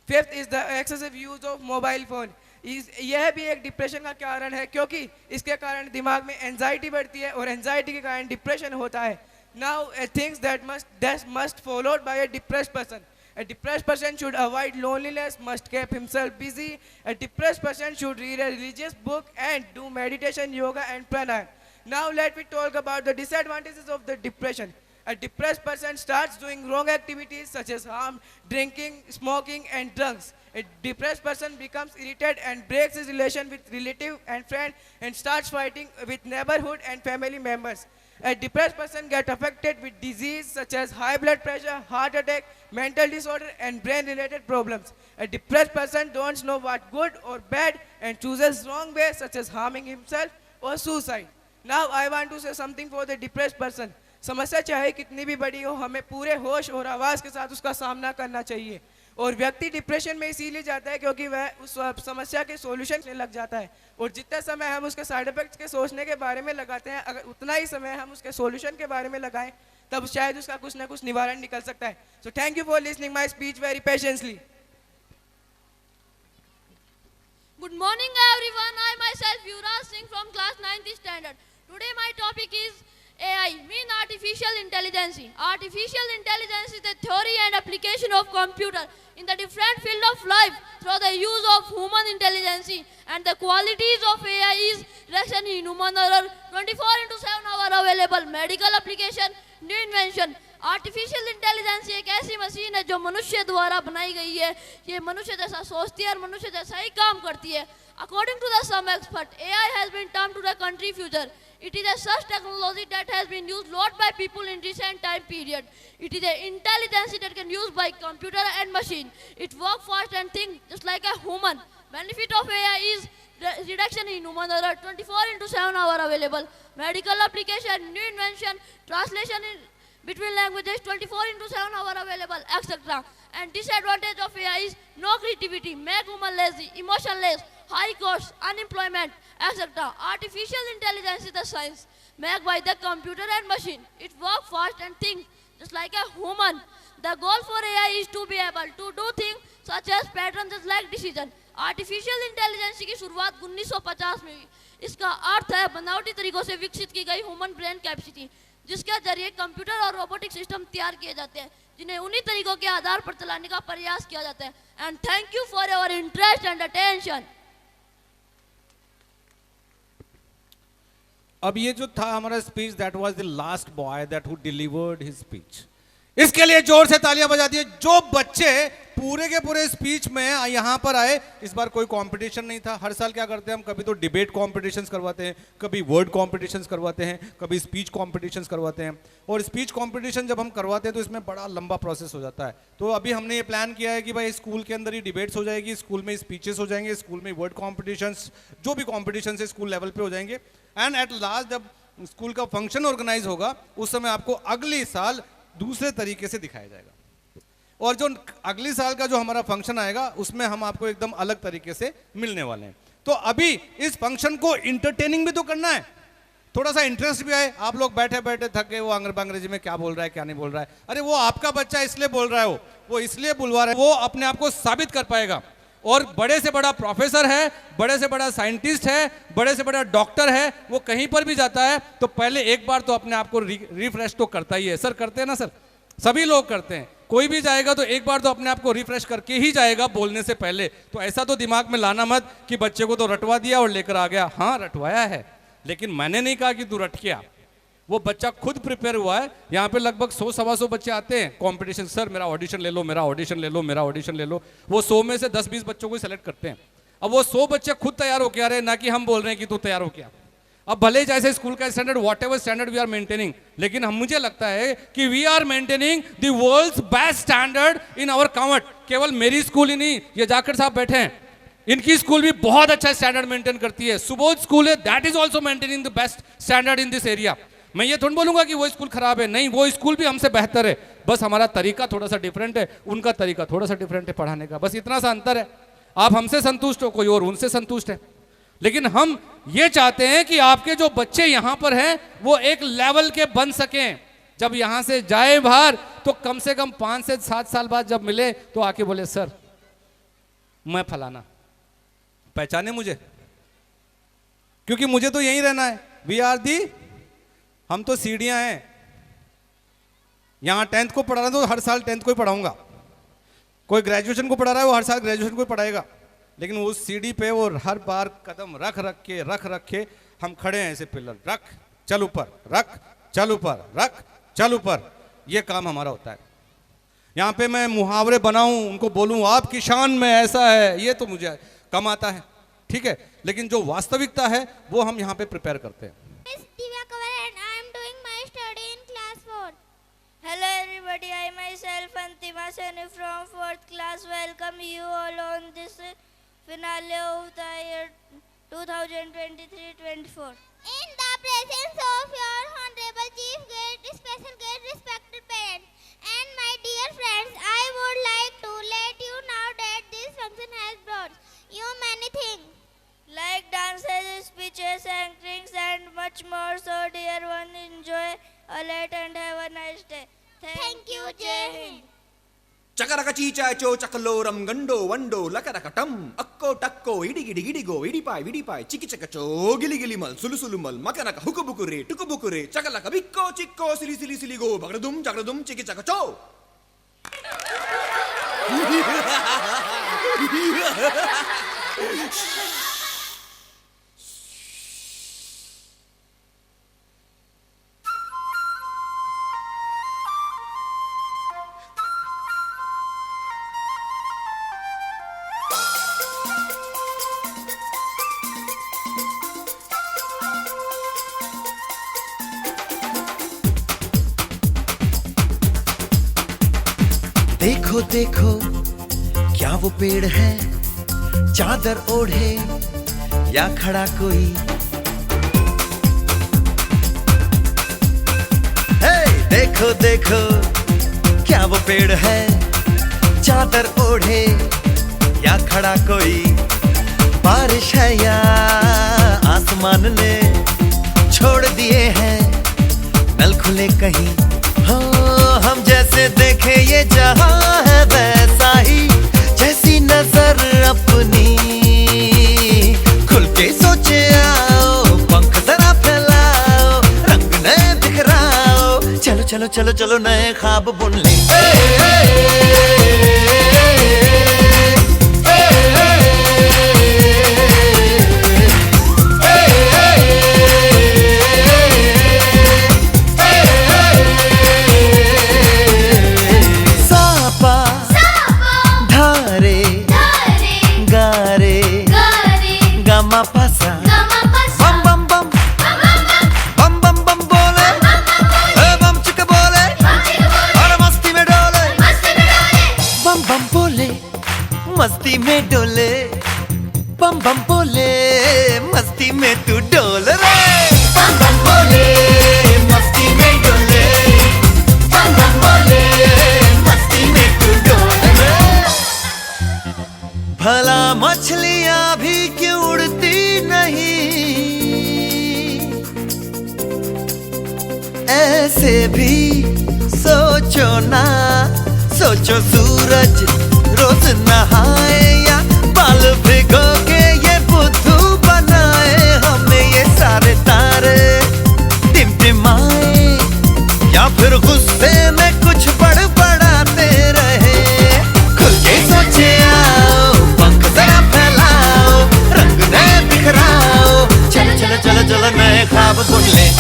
Fifth is the excessive use of mobile phone. यह भी एक डिप्रेशन का कारण है, क्योंकि इसके कारण दिमाग में एंजाइटी बढ़ती है और एंजाइटी के कारण डिप्रेशन होता है. Now things that must followed by a depressed person. A depressed person should avoid loneliness, must keep himself busy. A depressed person should read a religious book and do meditation, yoga and pranayama. Now let me talk about the disadvantages of the depression. A depressed person starts doing wrong activities such as drinking, smoking and drugs. A depressed person becomes irritated and breaks his relation with relative and friend and starts fighting with neighborhood and family members. A depressed person gets affected with disease such as high blood pressure, heart attack, mental disorder and brain related problems. A depressed person don't know what good or bad and chooses wrong ways such as harming himself or suicide. Now I want to say something for the depressed person. समस्या चाहे कितनी भी बड़ी हो, हमें पूरे होश और आवाज के साथ उसका सामना करना चाहिए. और व्यक्ति डिप्रेशन में इसीलिए जाता है क्योंकि वह उस समस्या के सॉल्यूशन में लग जाता है, और जितना समय हम उसके साइड इफेक्ट्स के सोचने के बारे में लगाते हैं, अगर उतना ही समय हम उसके सॉल्यूशन के बारे में लगाएं, तब शायद उसका कुछ ना कुछ निवारण निकल सकता है. So thank you for listening my speech very patiently. Good morning everyone. I myself Yuvraj Singh from class 9th standard. Today my topic is AI, mean artificial intelligence. Artificial intelligence is the theory and application of computer in the different field of life through the use of human intelligence, and the qualities of AI is reduction in human error, 24/7 hour available, medical application, new invention. Artificial intelligence एक ऐसी machine है जो मनुष्य द्वारा बनाई गई है. ये मनुष्य जैसा सोचती है और मनुष्य जैसा ही काम करती है. According to the some expert, AI has been termed to the country future. It is a such technology that has been used lot by people in recent time period. It is an intelligence that can use by computer and machine. It work fast and think just like a human. Benefit of AI is reduction in human error, 24/7 hour available, medical application, new invention, translation in between languages, 24/7 hour available, etc. And disadvantage of AI is no creativity, make human lazy, emotionless, high cost, unemployment, etc. Artificial intelligence is the science made by the computer and machine. It works fast and think just like a human. The goal for AI is to be able to do things such as patterns just like decision. Artificial intelligence की शुरुआत 1950 में हुई. इसका अर्थ है बनावटी तरीकों से विकसित की गई ह्यूमन ब्रेन कैपेसिटी, जिसके जरिए कंप्यूटर और रोबोटिक सिस्टम तैयार किए जाते हैं, जिन्हें उन्हीं तरीकों के आधार पर चलाने का प्रयास किया जाता है. And thank you for your interest and attention. अब ये जो था हमारा speech, that was the last boy that who delivered his speech. इसके लिए जोर से तालियां बजा दिए. जो बच्चे पूरे के पूरे स्पीच में यहां पर आए, इस बार कोई कंपटीशन नहीं था. हर साल क्या करते हैं हम, कभी तो डिबेट कॉम्पिटिशन्स करवाते हैं, कभी वर्ड कॉम्पिटिशन्स करवाते हैं, कभी स्पीच कॉम्पिटिशन्स करवाते हैं. और स्पीच कॉम्पिटिशन जब हम करवाते हैं तो इसमें बड़ा लंबा प्रोसेस हो जाता है. तो अभी हमने ये प्लान किया है कि भाई स्कूल के अंदर ही डिबेट्स हो जाएगी, स्कूल में स्पीचेस हो जाएंगे, स्कूल में वर्ड कॉम्पिटिशन्स, जो भी कॉम्पिटिशन है स्कूल लेवल पे हो जाएंगे. एंड एट लास्ट जब स्कूल का फंक्शन ऑर्गेनाइज होगा, उस समय आपको अगले साल दूसरे तरीके से दिखाया जाएगा. और जो अगली साल का जो हमारा फंक्शन आएगा उसमें हम आपको एकदम अलग तरीके से मिलने वाले हैं। तो अभी इस फंक्शन को इंटरटेनिंग भी तो करना है, थोड़ा सा इंटरेस्ट भी आए। आप लोग बैठे बैठे थक गए, वो अंग्रेजी में क्या बोल रहा है क्या नहीं बोल रहा है, अरे वो आपका बच्चा इसलिए बोल रहा है, वो इसलिए बुलवा रहा है, वो अपने आप को साबित कर पाएगा। और बड़े से बड़ा प्रोफेसर है, बड़े से बड़ा साइंटिस्ट है, बड़े से बड़ा डॉक्टर है, वो कहीं पर भी जाता है तो पहले एक बार तो अपने आप को रिफ्रेश तो करता ही है। सर करते हैं ना सर, सभी लोग करते हैं। कोई भी जाएगा तो एक बार तो अपने आप को रिफ्रेश करके ही जाएगा बोलने से पहले। तो ऐसा तो दिमाग में लाना मत कि बच्चे को तो रटवा दिया और लेकर आ गया। हाँ रटवाया है, लेकिन मैंने नहीं कहा कि तू रट के आ, वो बच्चा खुद प्रिपेयर हुआ है। यहाँ पे लगभग 100-125 बच्चे आते हैं कंपटीशन, सर मेरा ऑडिशन ले लो, मेरा ऑडिशन ले लो, मेरा ऑडिशन ले लो। वो 100 में से 10-20 बच्चों को सेलेक्ट करते हैं। अब वो 100 बच्चे खुद तैयार होके आ रहे हैं, ना कि हम बोल रहे हैं कि तू तैयार हो क्या। अब भले जैसे स्कूल का standard whatever standard we are maintaining, लेकिन हम मुझे लगता है कि we are maintaining the world's best standard in our count. केवल मेरी स्कूल ही नहीं, ये जाकर साहब बैठे हैं, इनकी स्कूल भी बहुत अच्छा स्टैंडर्ड मेंटेन करती है। सुबोध स्कूल है, that is also maintaining the best standard in this area. मैं ये थोड़ा बोलूंगा कि वो स्कूल खराब है, नहीं, वो स्कूल भी हमसे बेहतर है, बस हमारा तरीका थोड़ा सा डिफरेंट है, उनका तरीका थोड़ा सा डिफरेंट है पढ़ाने का, बस इतना सा अंतर है। आप हमसे संतुष्ट हो, कोई और उनसे संतुष्ट है। लेकिन हम ये चाहते हैं कि आपके जो बच्चे यहाँ पर हैं वो एक लेवल के बन सकें। जब यहाँ से जाए बाहर तो कम से कम 5 से 7 साल बाद जब मिले तो आके बोले सर मैं फलाना, पहचाने मुझे, क्योंकि मुझे तो यहीं रहना है। वी आर दी, हम तो सीढ़ियां हैं। यहां 10th को पढ़ा रहा है तो हर साल 10th को ही पढ़ाऊंगा, कोई ग्रेजुएशन को पढ़ा रहा है वो हर साल ग्रेजुएशन को ही पढ़ाएगा। लेकिन उस सीढ़ी पे वो हर बार कदम रख रख के हम खड़े हैं ऐसे पिलर, रख चल ऊपर, रख चल ऊपर, रख चल ऊपर, ये काम हमारा होता है। यहाँ पे मैं मुहावरे बनाऊं, उनको बोलूं आपकी शान में ऐसा है, ये तो मुझे कम आता है, ठीक है, लेकिन जो वास्तविकता है वो हम यहाँ पे प्रिपेयर करते हैं। Hello everybody, I myself Antima Sani from 4th class welcome you all on this finale of the year 2023-24. In the presence of your honorable chief guest, special guest, respected parents, and my dear friends, I would like to let you know that this function has brought you many things. Like dances, speeches, anchorings and much more. So dear one, enjoy a lot and have a nice day. Thank you, Jai Hind. చకరక చీచాచో చకలోరం గండో వండో లకరకటం అక్కో టక్కో ఇడిగిడి గిడిగో ఇడిపాయ్ విడిపాయ్ చికిచకచో గిలిగిలి మల్ సులుసులు మల్ మకనక హుకుబుకురే టుకుబుకురే చకలక బిక్కో చిక్కో సిలి సిలి సిలిగో బగడదుం జగడదుం చికిచకచో. देखो देखो क्या वो पेड़ है, चादर ओढ़े या खड़ा कोई, हे देखो देखो क्या वो पेड़ है, चादर ओढ़े या खड़ा कोई, बारिश है या आसमान ने छोड़ दिए हैं नल खुले कहीं। हाँ हम जैसे देखे ये जहां है वैसा ही, जैसी नजर अपनी खुल के सोचे आओ, पंख जरा फैलाओ, रंग नए बिखराओ, चलो चलो चलो चलो नए ख्वाब बुन ले। मस्ती में डोले बम बम बोले, मस्ती में तू डोल रे, बम बम बोले मस्ती में डोले, बम बम बोले मस्ती में तू डोल। भला मछलियां भी क्यों उड़ती नहीं, ऐसे भी सोचो ना, सोचो सूरज रोज नहाए या बाल भिगो के ये बुद्धू बनाए, हमें ये सारे तारे टिमटिमाए या फिर गुस्से में कुछ बड़बड़ाते रहे। खुल के सोचे आओ, पंख जरा फैलाओ, रंग नए बिखराओ, चलो चलो चलो चलो नए ख्वाब बुन ले।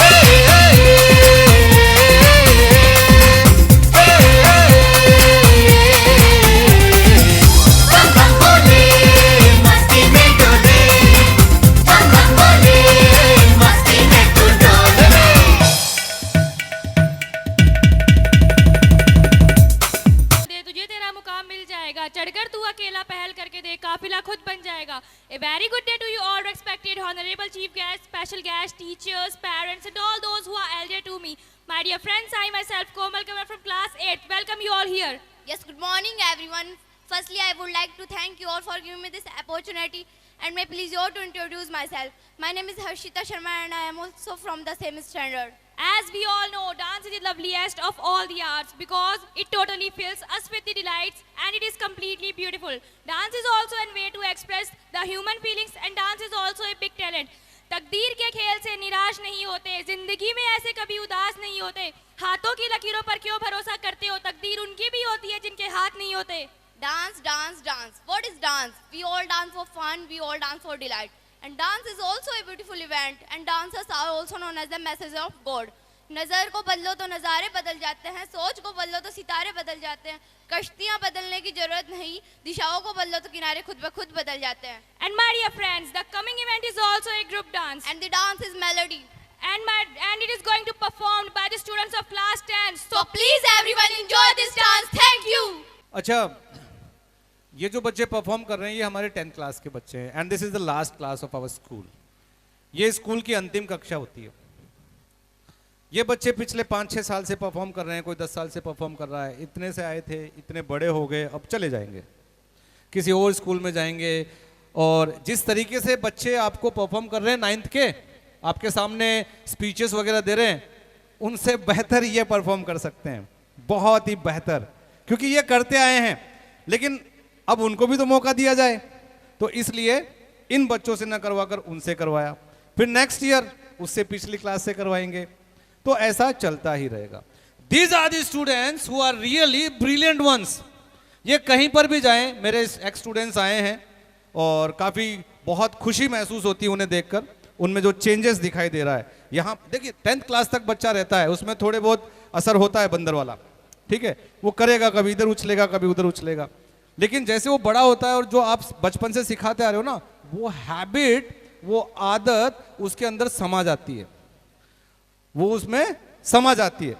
चढ़कर तू अकेला पहल करके देख, काफिला खुद बन जाएगा। A very good day to you all respected honorable chief guests, special guests, teachers, parents and all those who are elder to me. My dear friends, I myself Komal Kamal from class 8 welcome you all here. Yes, good morning everyone. Firstly, I would like to thank you all for giving me this opportunity and may please you to introduce myself. My name is Harshita Sharma and I am also from the same standard. As we all know, dance is the loveliest of all the arts because it totally fills us with the delights and it is completely beautiful. Dance is also a way to express the human feelings and dance is also a big talent. तकदीर के खेल से निराश नहीं होते, जिंदगी में ऐसे कभी उदास नहीं होते, हाथों की लकीरों पर क्यों भरोसा करते हो, तकदीर उनकी भी होती है जिनके हाथ नहीं होते। Dance, dance, dance. What is dance? We all dance for fun, we all dance for delight. And dance is also a beautiful event and dancers are also known as the message of God. नज़र को बदलो तो नज़ारे बदल जाते हैं, सोच को बदलो तो सितारे बदल जाते हैं, कश्तियाँ बदलने की जरूरत नहीं, दिशाओं को बदलो तो किनारे खुद ब खुद बदल जाते हैं। And my dear friends, the coming event is also a group dance. And the dance is melody. And it is going to be performed by the students of class 10. So please everyone enjoy this dance. Thank you. अच्छा, ये जो बच्चे perform कर रहे हैं ये हमारे 10th class के बच्चे हैं and this is the last class of our school. ये स्कूल की अंतिम कक्षा होती है। ये बच्चे पिछले 5-6 साल से परफॉर्म कर रहे हैं, कोई 10 साल से परफॉर्म कर रहा है, इतने से आए थे, इतने बड़े हो गए, अब चले जाएंगे, किसी और स्कूल में जाएंगे। और जिस तरीके से बच्चे आपको परफॉर्म कर रहे हैं 9th के, आपके सामने स्पीचेस वगैरह दे रहे हैं, उनसे बेहतर ये परफॉर्म कर सकते हैं, बहुत ही बेहतर, क्योंकि ये करते आए हैं। लेकिन अब उनको भी तो मौका दिया जाए, तो इसलिए इन बच्चों से ना करवाकर उनसे करवाया, फिर नेक्स्ट ईयर उससे पिछली क्लास से करवाएंगे, तो ऐसा चलता ही रहेगा। These are the students who are really brilliant ones. ये कहीं पर भी जाएं, मेरे एक्स स्टूडेंट्स आए हैं और काफ़ी बहुत खुशी महसूस होती है उन्हें देखकर, उनमें जो चेंजेस दिखाई दे रहा है। यहाँ देखिए 10th क्लास तक बच्चा रहता है, उसमें थोड़े बहुत असर होता है बंदर वाला, ठीक है, वो करेगा, कभी इधर उछलेगा कभी उधर उछलेगा, लेकिन जैसे वो बड़ा होता है और जो आप बचपन से सिखाते आ रहे हो ना, वो हैबिट, वो आदत उसके अंदर समा जाती है, वो उसमें समा जाती है।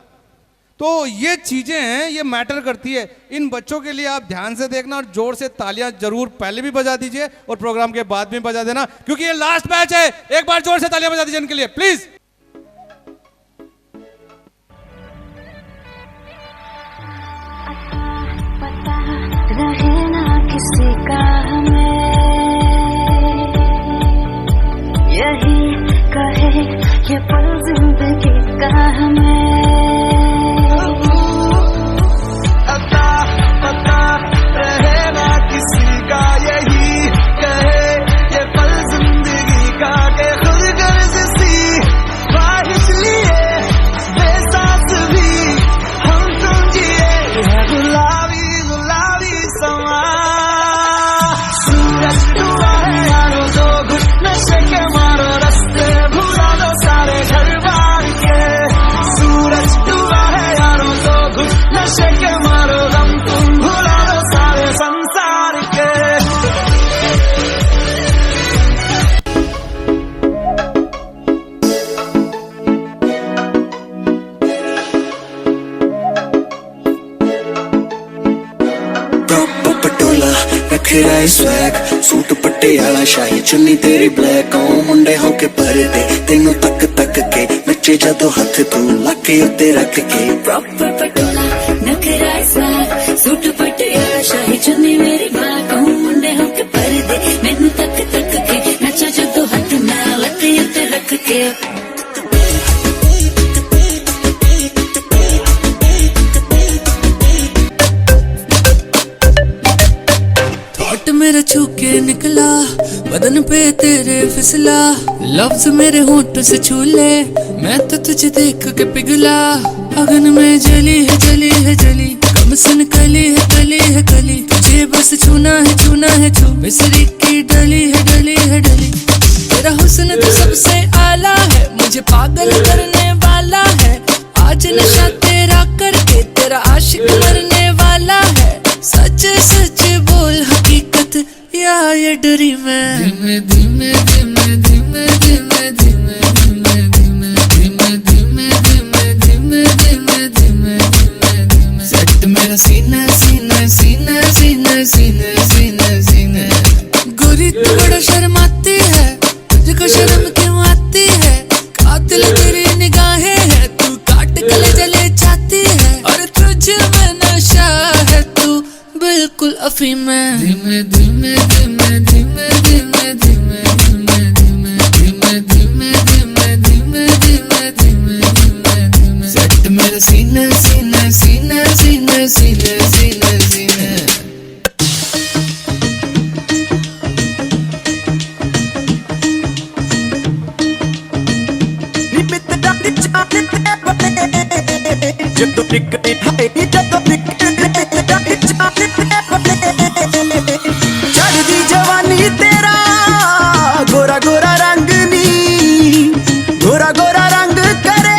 तो ये चीजें हैं, ये मैटर करती है। इन बच्चों के लिए आप ध्यान से देखना और जोर से तालियां जरूर पहले भी बजा दीजिए और प्रोग्राम के बाद भी बजा देना, क्योंकि ये लास्ट मैच है। एक बार जोर से तालियां बजा दीजिए इनके लिए प्लीज। रहे ना किसी का हमें, यही कहे ये पल जिंदगी का हमें। अता पता रहे ना किसी का, यही कहे ये पल जिंदगी का, के खुद गर्ज सी ख्वाहिश लिए बेसास भी हम समझिए है गुलाबी गुलाबी समा। सूरज डूबा है यारो, दो घुट नशे के मारो, रास्ते भुला दो सारे घर बार के। सूरज डूबा है यारो, दो घुट नशे के मारो, गम तुम भुला दो सारे संसार के। रखेरा स्वैग सूट पटियाला शाही चुन्नी तेरी ब्लैक, मुंडे होके परदे तेनू तक तक के नचे जदों हथ तू लके उत्ते रख के। प्रॉपर पटोला नखरा स्वैग सूट पटियाला शाही चुन्नी मेरी ब्लैक, मुंडे होके हार्ट मेरा छू के निकला, बदन पे तेरे फिसला, लफ्ज मेरे होंठ से छू ले, मैं तो तुझे देख के पिघला। अगन में जली है जली है जली, कम सुन कली है कली है कली, तुझे बस छूना है छू, बिसरी की डली है डली है डली। तेरा हुस्न तो सबसे आला है, मुझे पागल करने वाला है, आज नशा तेरा करके तेरा आशिक मरने वाला है। सच सच बोल हकीकत या ये डरी मैं। धीमे धीमे धीमे धीमे धीमे धीमे धीमे धीमे धीमे धीमे धीमे धीमे धीमे धीमे धीमे धीमे सेट मेरा सीना सीना सीना सीना सीना सीना सीना। गोरी तू बड़ा शर्माती है, तुझको शर्म क्यों आती है, कातिल तेरी निगाहें है, तू काट गले जले चाहती है, और तुझ में नशा है, तू बिल्कुल अफीम है। धीमे धीमे धीमे धीमे धीमे धीमे धीमे धीमे धीमे धीमे धीमे धीमे धीमे धीमे धीमे धीमे सेट मेरा सीना सीना सीना सीना सीना सीना सीना। ਜਦੋਂ ਨਿਕਲੇ ਹਾਏ ਨੀ ਜਦੋਂ ਨਿਕਲੇ ਚੜ੍ਹਦੀ ਜਵਾਨੀ ਤੇਰਾ ਗੋਰਾ ਗੋਰਾ ਰੰਗ ਨੀ, ਗੋਰਾ ਗੋਰਾ ਰੰਗ ਕਰੇ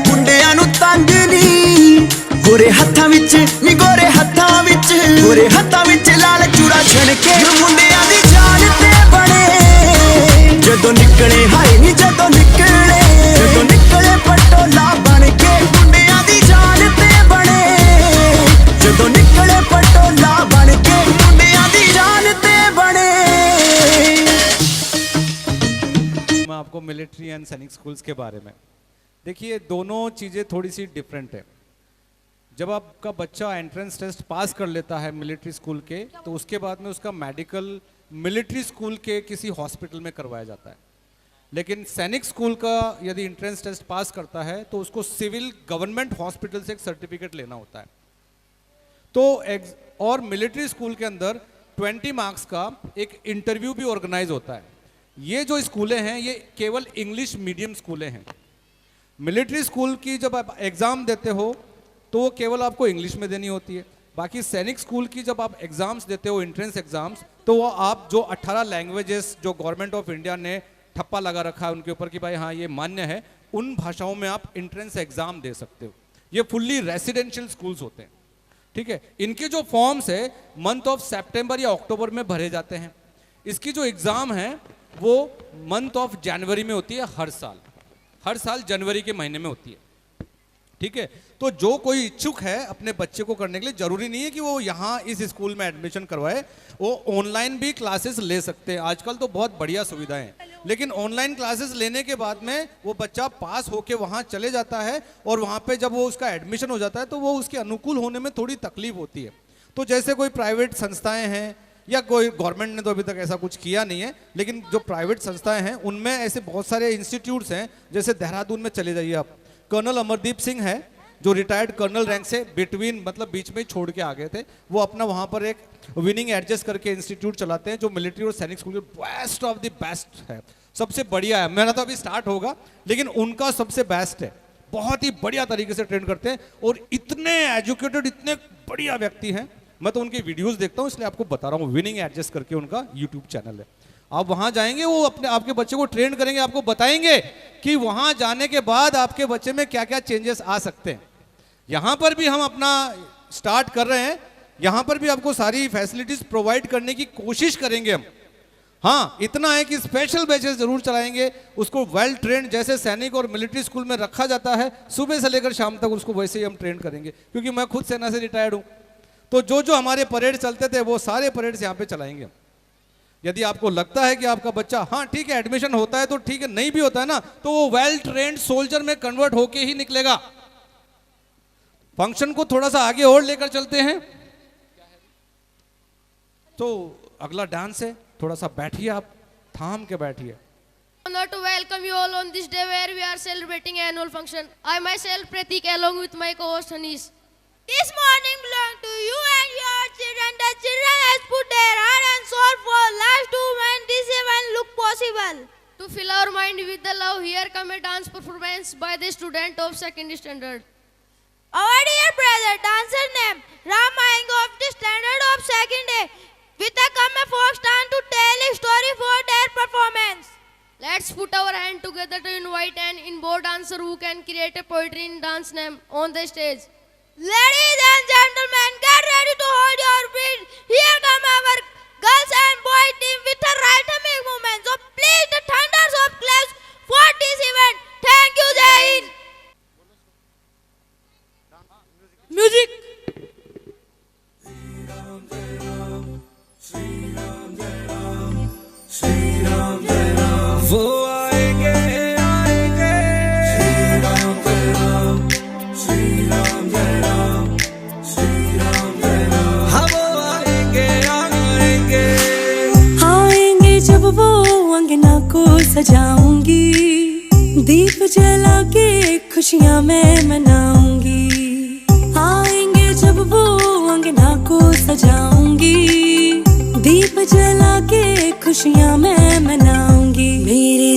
ਮੁੰਡਿਆਂ ਨੂੰ ਤੰਗ ਨੀ। ਗੋਰੇ ਹੱਥਾਂ ਵਿੱਚ ਨੀ ਗੋਰੇ ਹੱਥਾਂ ਵਿੱਚ, ਗੋਰੇ ਹੱਥਾਂ ਵਿੱਚ ਲਾਲ ਚੂੜਾ ਛਣ ਕੇ ਮੁੰਡਿਆਂ ਦੀ ਜਾਨ ਤੇ ਬਣੇ। ਜਦੋਂ ਨਿਕਲੇ ਹਾਏ ਨੀ ਜਦੋਂ ਨਿਕਲੇ ਪਟੋਲਾ ਬਣ ਕੇ ਮੁੰਡਿਆਂ ਦੀ ਜਾਨ ਤੇ ਬਣੇ। ਜਦੋਂ ਨਿਕਲੇ ਪਟੋਲਾ ਬਣ ਕੇ ਮੁੰਡਿਆਂ ਦੀ ਜਾਨ ਤੇ ਬਣੇ। मैं आपको मिलिट्री एंड सैनिक स्कूल्स के बारे में, देखिए दोनों चीज़ें थोड़ी सी डिफरेंट है। जब आपका बच्चा एंट्रेंस टेस्ट पास कर लेता है मिलिट्री स्कूल के, तो उसके बाद में उसका मेडिकल मिलिट्री स्कूल के किसी हॉस्पिटल में करवाया जाता है। लेकिन सैनिक स्कूल का यदि एंट्रेंस टेस्ट पास करता है तो उसको सिविल गवर्नमेंट हॉस्पिटल से एक सर्टिफिकेट लेना होता है। तो और मिलिट्री स्कूल के अंदर 20 मार्क्स का एक इंटरव्यू भी ऑर्गेनाइज होता है। ये जो स्कूलें हैं ये केवल इंग्लिश मीडियम स्कूलें हैं। मिलिट्री स्कूल की जब आप एग्ज़ाम देते हो तो वो केवल आपको इंग्लिश में देनी होती है। बाकी सैनिक स्कूल की जब आप एग्ज़ाम्स देते हो एंट्रेंस एग्ज़ाम्स, तो वो आप जो 18 लैंग्वेजेस जो गवर्नमेंट ऑफ इंडिया ने ठप्पा लगा रखा है उनके ऊपर कि भाई हाँ ये मान्य है, उन भाषाओं में आप एंट्रेंस एग्जाम दे सकते हो। ये फुल्ली रेसिडेंशियल स्कूल्स होते हैं, ठीक है। इनके जो फॉर्म्स है मंथ ऑफ सितंबर या अक्टूबर में भरे जाते हैं। इसकी जो एग्ज़ाम है वो मंथ ऑफ जनवरी में होती है, हर साल जनवरी के महीने में होती है, ठीक है। तो जो कोई इच्छुक है अपने बच्चे को करने के लिए, जरूरी नहीं है कि वो यहाँ इस स्कूल में एडमिशन करवाए, वो ऑनलाइन भी क्लासेस ले सकते हैं। आजकल तो बहुत बढ़िया सुविधाएं हैं, लेकिन ऑनलाइन क्लासेस लेने के बाद में वो बच्चा पास होके वहाँ चले जाता है, और वहाँ पे जब वो उसका एडमिशन हो जाता है तो वो उसके अनुकूल होने में थोड़ी तकलीफ होती है। तो जैसे कोई प्राइवेट संस्थाएँ हैं या कोई गवर्नमेंट ने तो अभी तक ऐसा कुछ किया नहीं है, लेकिन जो प्राइवेट संस्थाएँ हैं उनमें ऐसे बहुत सारे इंस्टीट्यूट्स हैं। जैसे देहरादून में चले जाइए आप, कर्नल अमरदीप सिंह है जो रिटायर्ड कर्नल रैंक से बिटवीन मतलब बीच में ही छोड़ के आ गए थे, वो अपना वहाँ पर एक विनिंग एडजस्ट करके इंस्टीट्यूट चलाते हैं जो मिलिट्री और सैनिक स्कूल के बेस्ट ऑफ द बेस्ट है, सबसे बढ़िया है। मेरा तो अभी स्टार्ट होगा, लेकिन उनका सबसे बेस्ट है, बहुत ही बढ़िया तरीके से ट्रेन करते हैं और इतने एजुकेटेड इतने बढ़िया व्यक्ति हैं। मैं तो उनके वीडियोस देखता हूँ इसलिए आपको बता रहा हूँ। विनिंग एडजस्ट करके उनका यूट्यूब चैनल है, आप वहाँ जाएंगे, वो अपने आपके बच्चे को ट्रेन करेंगे, आपको बताएंगे कि वहाँ जाने के बाद आपके बच्चे में क्या क्या चेंजेस आ सकते हैं। यहाँ पर भी हम अपना स्टार्ट कर रहे हैं, यहाँ पर भी आपको सारी फैसिलिटीज प्रोवाइड करने की कोशिश करेंगे हम। हाँ, इतना है कि स्पेशल बैचेस जरूर चलाएंगे, उसको वेल ट्रेंड जैसे सैनिक और मिलिट्री स्कूल में रखा जाता है, सुबह से लेकर शाम तक उसको वैसे ही हम ट्रेन करेंगे। क्योंकि मैं खुद सेना से रिटायर्ड हूँ, तो जो जो हमारे परेड चलते थे वो सारे परेड्स यहाँ पे चलाएंगे। यदि आपको लगता है कि आपका बच्चा हाँ ठीक है एडमिशन होता है तो ठीक है, नहीं भी होता है ना तो वो वेल ट्रेंड सोल्जर में कन्वर्ट होके ही निकलेगा। फंक्शन को थोड़ा सा आगे और लेकर चलते हैं, तो अगला डांस है, थोड़ा सा बैठिए, आप थाम के बैठिए। Honor to welcome you all on this day where we are celebrating annual function. I myself Pratik along with my co-host Hanis. This morning belongs to you and your children. The children has put their To fill our mind with the love, here come a dance performance by the student of 2nd standard. Our dear brother, dancer name Ram Mahing of the standard of 2nd A, with a come a folk stand to tell a story for their performance. Let's put our hand together to invite an inboard dancer who can create a poetry in dance name on the stage. Ladies and gentlemen, get ready to hold your breath. Here come our girls and boy team with a rhythmic movement. So please the thunders of claps for this event. Thank you, Jai Hind. Music. वो आएंगे आएंगे श्री राम जय राम श्री राम जय राम श्री राम जय राम हाँ वो आएंगे आएंगे आएंगे जब वो अंगना को सजाऊंगी, दीप जला के खुशियां मैं मनाऊंगी। आएंगे जब वो अंगना को सजाऊंगी, दीप जला के खुशियां मैं मनाऊंगी। मेरे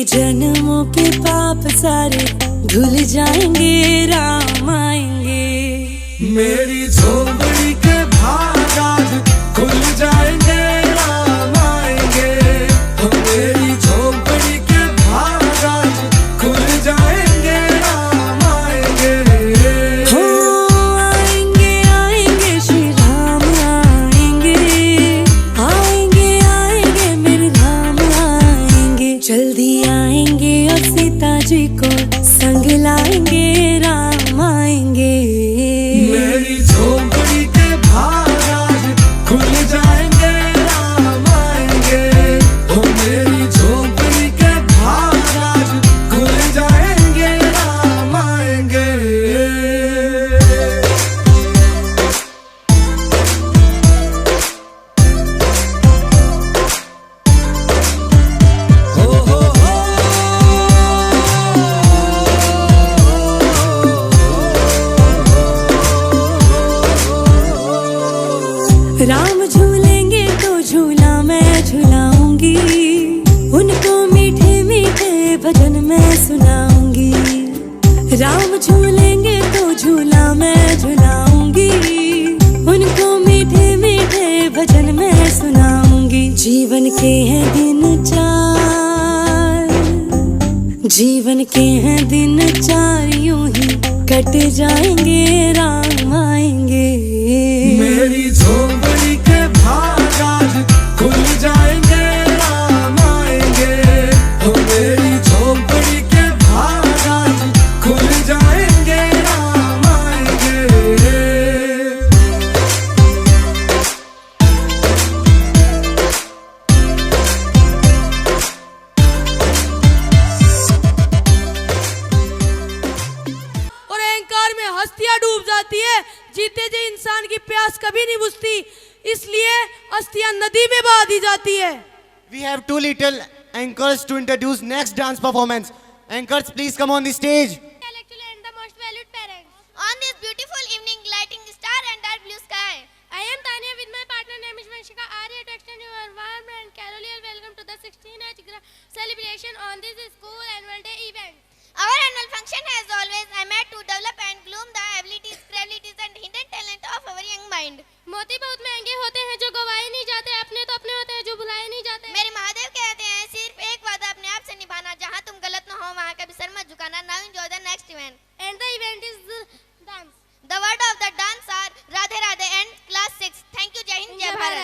जन्मों के पाप सारे धुल जाएंगे, राम आएंगे। मेरी झोंपड़ी के भाग आज खुल जाएंगे, राम आएंगे। हो मेरी झोंपड़ी के भाग आज खुल जाएंगे, राम आएंगे। हो आएंगे आएंगे श्री राम आएंगे, आएंगे आएंगे मेरे राम आएंगे। जल्दी आएंगे और सीता जी को संग लाएंगे, राम आएंगे। मेरी झोंपड़ी के भाग आज खुल जाएंगे, राम आएंगे। हो मेरी झोंपड़ी के भाग आज खुल जाएंगे, राम आएंगे। राम झूलेंगे तो झूला मैं झुलाऊंगी, उनको मीठे मीठे भजन मैं सुनाऊंगी। राम झूलेंगे तो झूला मैं झुलाऊंगी, उनको मीठे मीठे भजन मैं सुनाऊंगी। जीवन के हैं दिन चार, जीवन के हैं दिन चार यूं ही कट जाएंगे, राम आएंगे। मेरी झोंपड़ी के भाग आज खुल जाएंगे, राम आएंगे। हो मेरी झोंपड़ी के भाग आज खुल जाएंगे, राम आएंगे। और अहंकार में हस्तियां डूब जाती है, जीते जी इंसान की प्यास कभी नहीं बुझती, इसलिए अस्थियां नदी में बहा दी जाती है। We have two little anchors to introduce next dance performance. Anchors, please come on the stage. On this beautiful evening, lighting star and dark blue sky. I am Tanya with my partner name is Vanshika Arya to extend you a warm and cordial welcome to the 16th celebration on this school annual day event. Our annual function has always aimed to develop and groom the abilities, creativities and hidden talent of our young mind. मोती बहुत महंगे